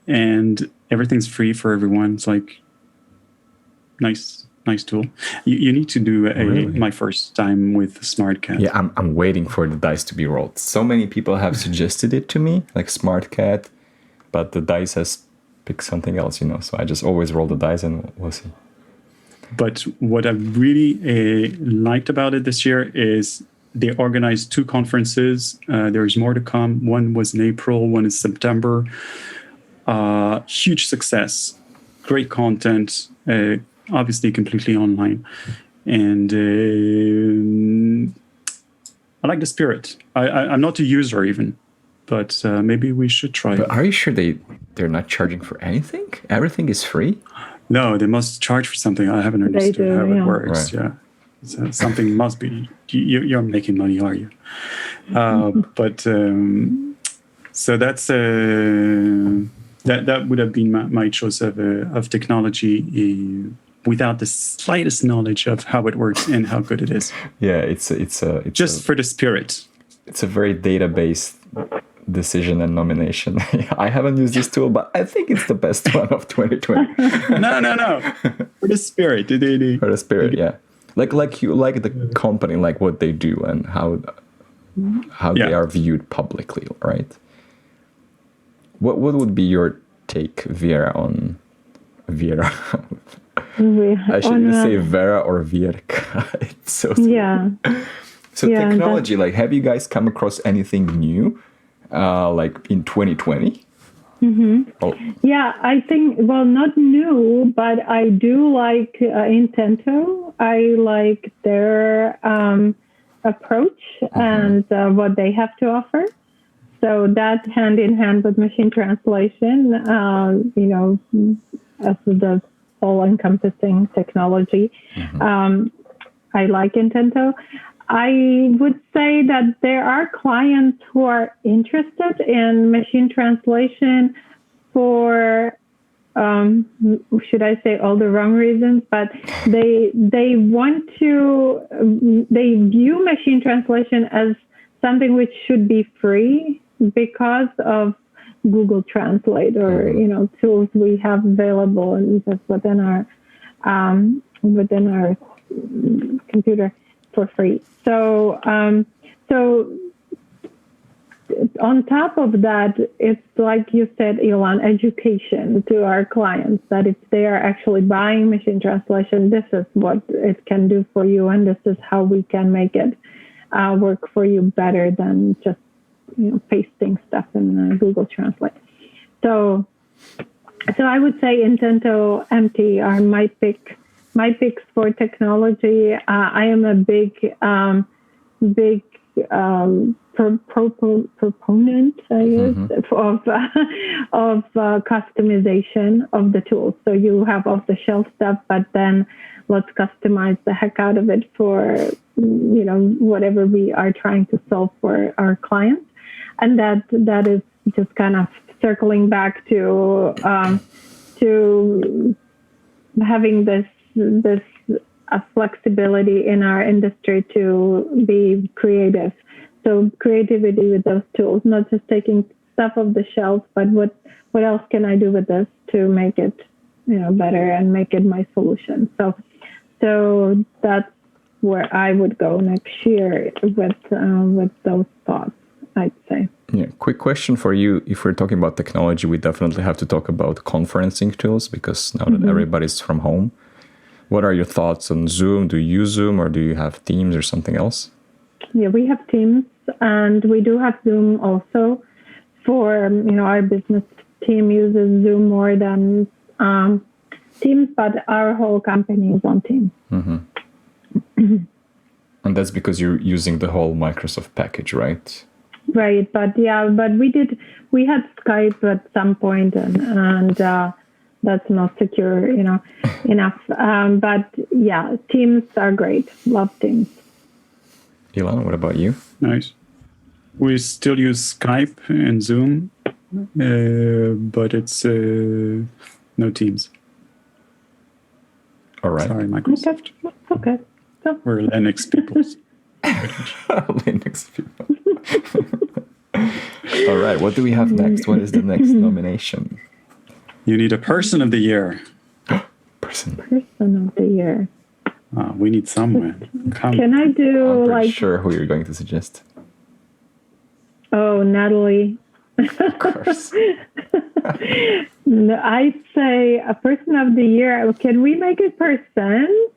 and everything's free for everyone. It's like nice tool. You need to do my first time with SmartCat. Yeah, I'm waiting for the dice to be rolled. So many people have suggested it to me, like SmartCat, but the dice has picked something else, So I just always roll the dice and we'll see. But what I really liked about it this year is they organized 2 conferences. There's more to come. One was in April, one is September. Huge success, great content, obviously completely online. And like the spirit. I'm not a user even, but maybe we should try. But are you sure they're not charging for anything? Everything is free? No, they must charge for something. I haven't understood how it works. Right. Yeah, so something must be. You're making money, are you? But so that's that would have been my choice of technology without the slightest knowledge of how it works and how good it is. Yeah, it's just for the spirit. It's a very data-based decision and nomination. I haven't used this tool, but I think it's the best one of 2020. No. For the spirit. For the spirit, yeah. Like you like the company, like what they do and how they are viewed publicly, right? What would be your take, Vera, on Vera? I should either say Vera or Vierka. It's so sweet. Yeah. So technology, like, have you guys come across anything new, like in 2020? Mm-hmm. Oh. Yeah, I think, well, not new, but I do like Intento. I like their approach and what they have to offer. So that hand in hand with machine translation, as the all-encompassing technology, I like Intento. I would say that there are clients who are interested in machine translation for, should I say, all the wrong reasons, but they view machine translation as something which should be free because of Google Translate or tools we have available and just within our computer for free. So on top of that, it's like you said, Ilan, education to our clients that if they are actually buying machine translation, this is what it can do for you, and this is how we can make it work for you better than just pasting stuff in Google Translate. So I would say Intento, MT are my picks for technology. I am a big proponent, I guess, of customization of the tools. So you have off-the-shelf stuff, but then let's customize the heck out of it for whatever we are trying to solve for our clients. And that is just kind of circling back to having this flexibility in our industry to be creative. So creativity with those tools, not just taking stuff off the shelf, but what else can I do with this to make it better and make it my solution. So that's where I would go next year with those thoughts, I'd say. Yeah, quick question for you. If we're talking about technology, we definitely have to talk about conferencing tools because now that everybody's from home. What are your thoughts on Zoom? Do you use Zoom or do you have Teams or something else? Yeah, we have Teams and we do have Zoom also. For our business team uses Zoom more than Teams, but our whole company is on Teams. And that's because you're using the whole Microsoft package, right? Right, but we had Skype at some point, and that's not secure, enough. But yeah, Teams are great. Love Teams. Ilan, what about you? Nice. We still use Skype and Zoom, but it's no Teams. All right. Sorry, Microsoft. Okay. So. We're Linux people. Linux people. All right. What do we have next? What is the next nomination? You need a person of the year. Person of the year. We need someone. Can I do I'm pretty sure who you're going to suggest. Oh, Natalie. Of course. No, I'd say a person of the year. Can we make it person?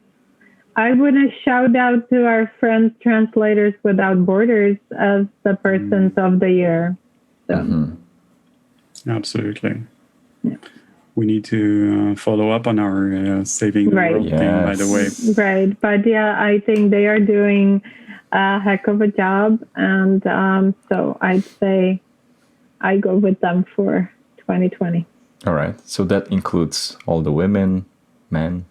I want to shout out to our friends, Translators Without Borders, as the persons of the year. So. Absolutely. Yeah. We need to follow up on our Saving the World thing, by the way. Right. But yeah, I think they are doing a heck of a job. And so I'd say I go with them for 2020. All right. So that includes all the women, men,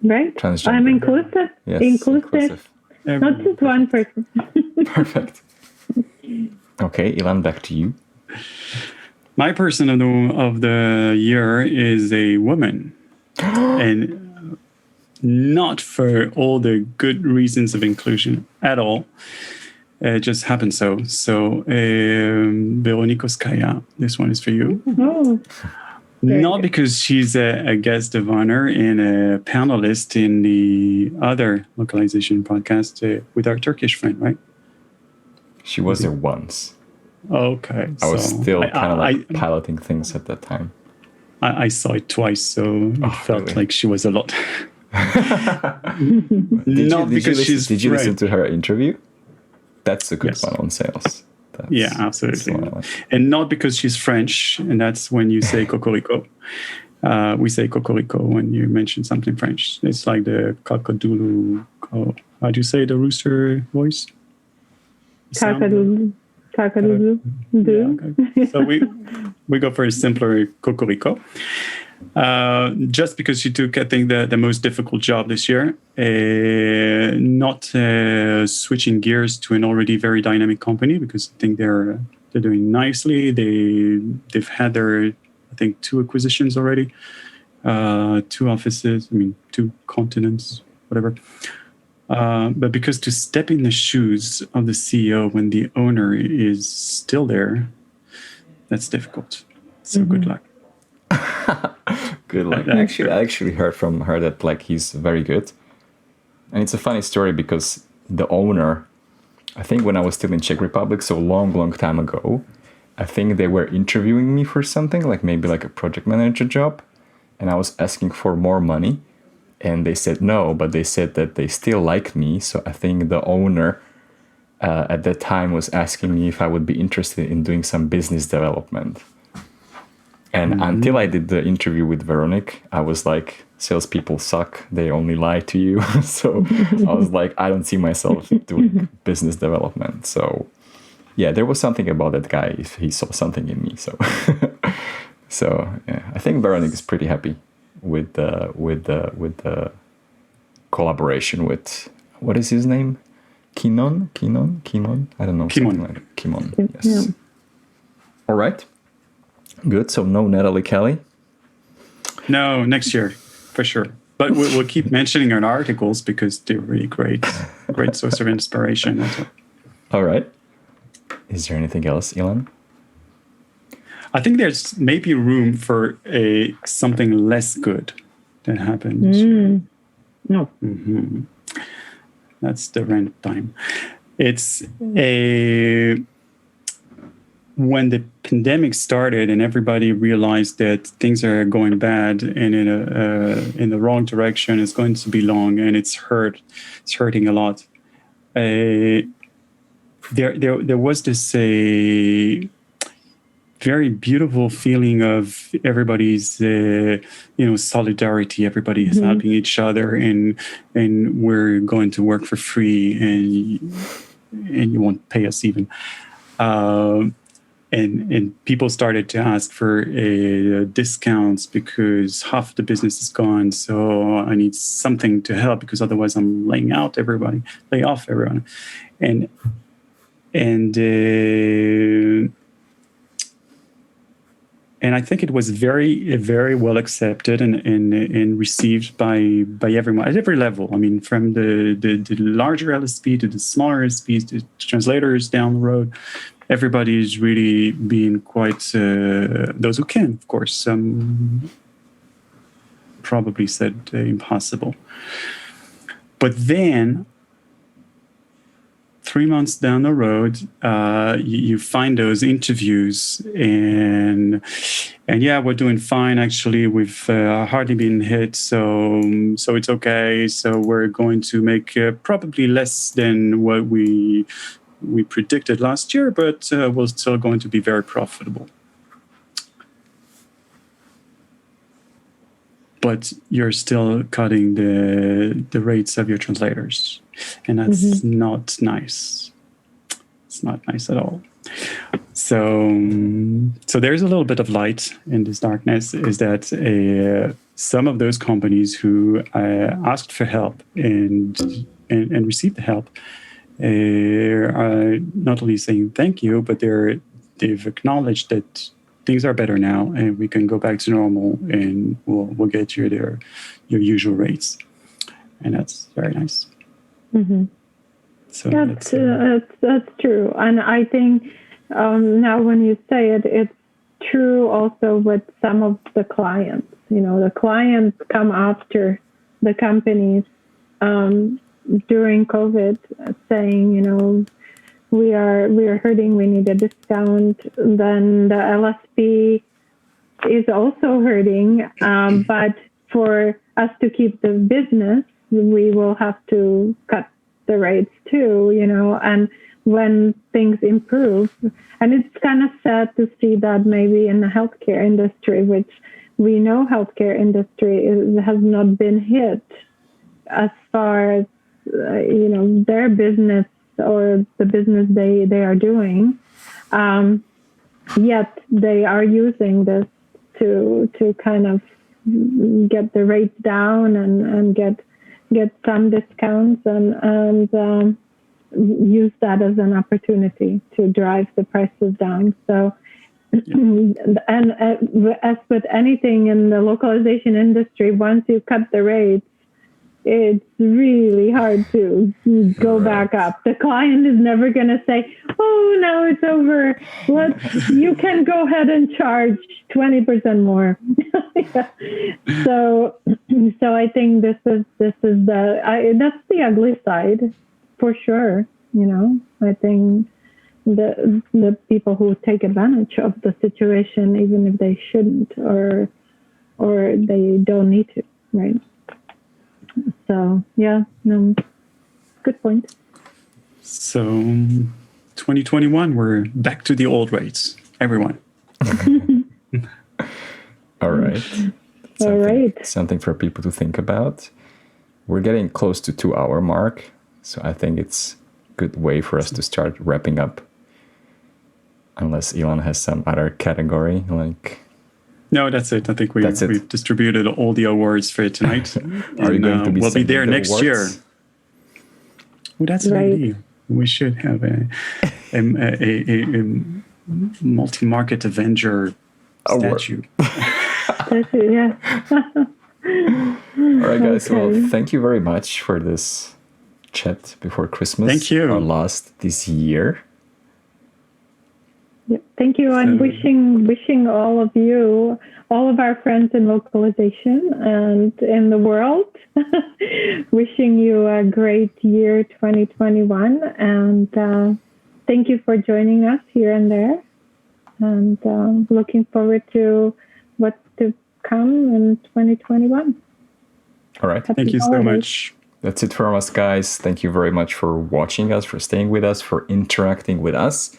right? transgender. I'm inclusive. Yes, inclusive. Not just one person. Perfect. Okay, Ilan, back to you. My person of the year is a woman. And not for all the good reasons of inclusion at all. It just happened so. So, Veronikoskaya, this one is for you. Oh, not because she's a guest of honor and a panelist in the other localization podcast with our Turkish friend, right? She was there once. Okay. I was still kind of like piloting things at that time. I saw it twice, so it felt really? like she was a lot. Did you listen to her interview? That's a good Yes. one on sales. Yeah, absolutely. And not because she's French, and that's when you say cocorico. We say cocorico when you mention something French. It's like the cock-a-doodle. How do you say the rooster voice? Cock-a-doodle. Cock-a-doodle. Yeah, okay. So we go for a simpler cocorico. Just because she took, I think, the most difficult job this year, not switching gears to an already very dynamic company, because I think they're doing nicely. They've had their, I think, 2 acquisitions already, 2 offices, 2 continents, whatever. But because to step in the shoes of the CEO when the owner is still there, that's difficult. So good luck. Good luck. I actually heard from her that like he's very good. And it's a funny story because the owner, I think when I was still in Czech Republic, so long time ago, I think they were interviewing me for something, like maybe like a project manager job. And I was asking for more money. And they said no, but they said that they still like me. So I think the owner at that time was asking me if I would be interested in doing some business development. And until I did the interview with Veronique, I was like, salespeople suck. They only lie to you. So I was like, I don't see myself doing business development. So yeah, there was something about that guy if he saw something in me. So so yeah, I think Veronique is pretty happy with the collaboration with, what is his name? Kimon? I don't know. Kimon. Like Kimon. Yes. Yeah. All right. Good. So no Natalie Kelly. No, next year for sure. But we'll keep mentioning our articles because they're really great source of inspiration. That's what. All right. Is there anything else, Ilan? I think there's maybe room for something less good that happened this year. No. Mm-hmm. That's the random time. It's when the pandemic started and everybody realized that things are going bad and in the wrong direction, it's going to be long and it's hurting a lot. There was this very beautiful feeling of everybody's solidarity. Everybody is helping each other, and we're going to work for free, and you won't pay us even. And people started to ask for discounts because half the business is gone. So I need something to help because otherwise I'm lay off everyone, and I think it was very, very well accepted and received by everyone at every level. I mean, from the larger LSP to the smaller LSPs, to translators down the road, everybody is really being quite, those who can, of course, probably said impossible. But then, 3 months down the road, you find those interviews, and yeah, we're doing fine. Actually, we've hardly been hit, so it's okay. So we're going to make probably less than what we predicted last year, but we're still going to be very profitable. But you're still cutting the rates of your translators. and that's not nice. It's not nice at all. So there's a little bit of light in this darkness, is that some of those companies who asked for help and received the help are not only saying thank you, but they've acknowledged that things are better now and we can go back to normal, and we'll get you your usual rates, and that's very nice. Mm-hmm. So that's true, and I think now when you say it, it's true also with some of the clients. The clients come after the companies during COVID, saying, we are hurting, we need a discount. Then the LSP is also hurting, but for us to keep the business, we will have to cut the rates too, and when things improve. And it's kind of sad to see that maybe in the healthcare industry, which we know healthcare industry has not been hit as far as, their business or the business they are doing. Yet they are using this to kind of get the rates down and get some discounts and use that as an opportunity to drive the prices down. So, and as with anything in the localization industry, once you cut the rates, it's really hard to go back up. The client is never going to say, "Oh, now it's over. You can go ahead and charge 20% more." So I think this is that's the ugly side, for sure. I think the people who take advantage of the situation, even if they shouldn't or they don't need to, right? So good point. So 2021, we're back to the old rates, everyone. All right. All right. Something for people to think about. We're getting close to 2-hour mark, so I think it's a good way for us to start wrapping up. Unless Ilan has some other category, like... No, that's it. I think we've distributed all the awards for tonight. Are you going to be? We'll be there next awards? year. Well, that's an idea. We should have a multi-market Avenger statue. Yeah. All right, guys. Okay. Well, thank you very much for this chat before Christmas. Thank you. Our last this year. Thank you, and wishing all of you, all of our friends in localization and in the world, wishing you a great year 2021, and thank you for joining us here and there, and looking forward to what's to come in 2021. All right. Thank you so much. That's it from us, guys. Thank you very much for watching us, for staying with us, for interacting with us.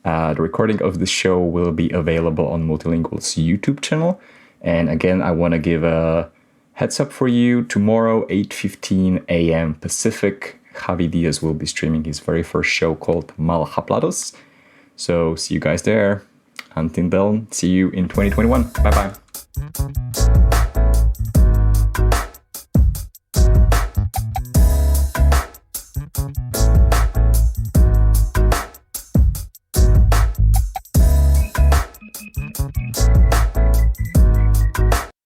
The recording of the show will be available on MultiLingual's YouTube channel. And again, I want to give a heads up for you. Tomorrow, 8:15 a.m. Pacific, Javi Diaz will be streaming his very first show called Mal Hablados. So see you guys there. Until then, see you in 2021. Bye-bye.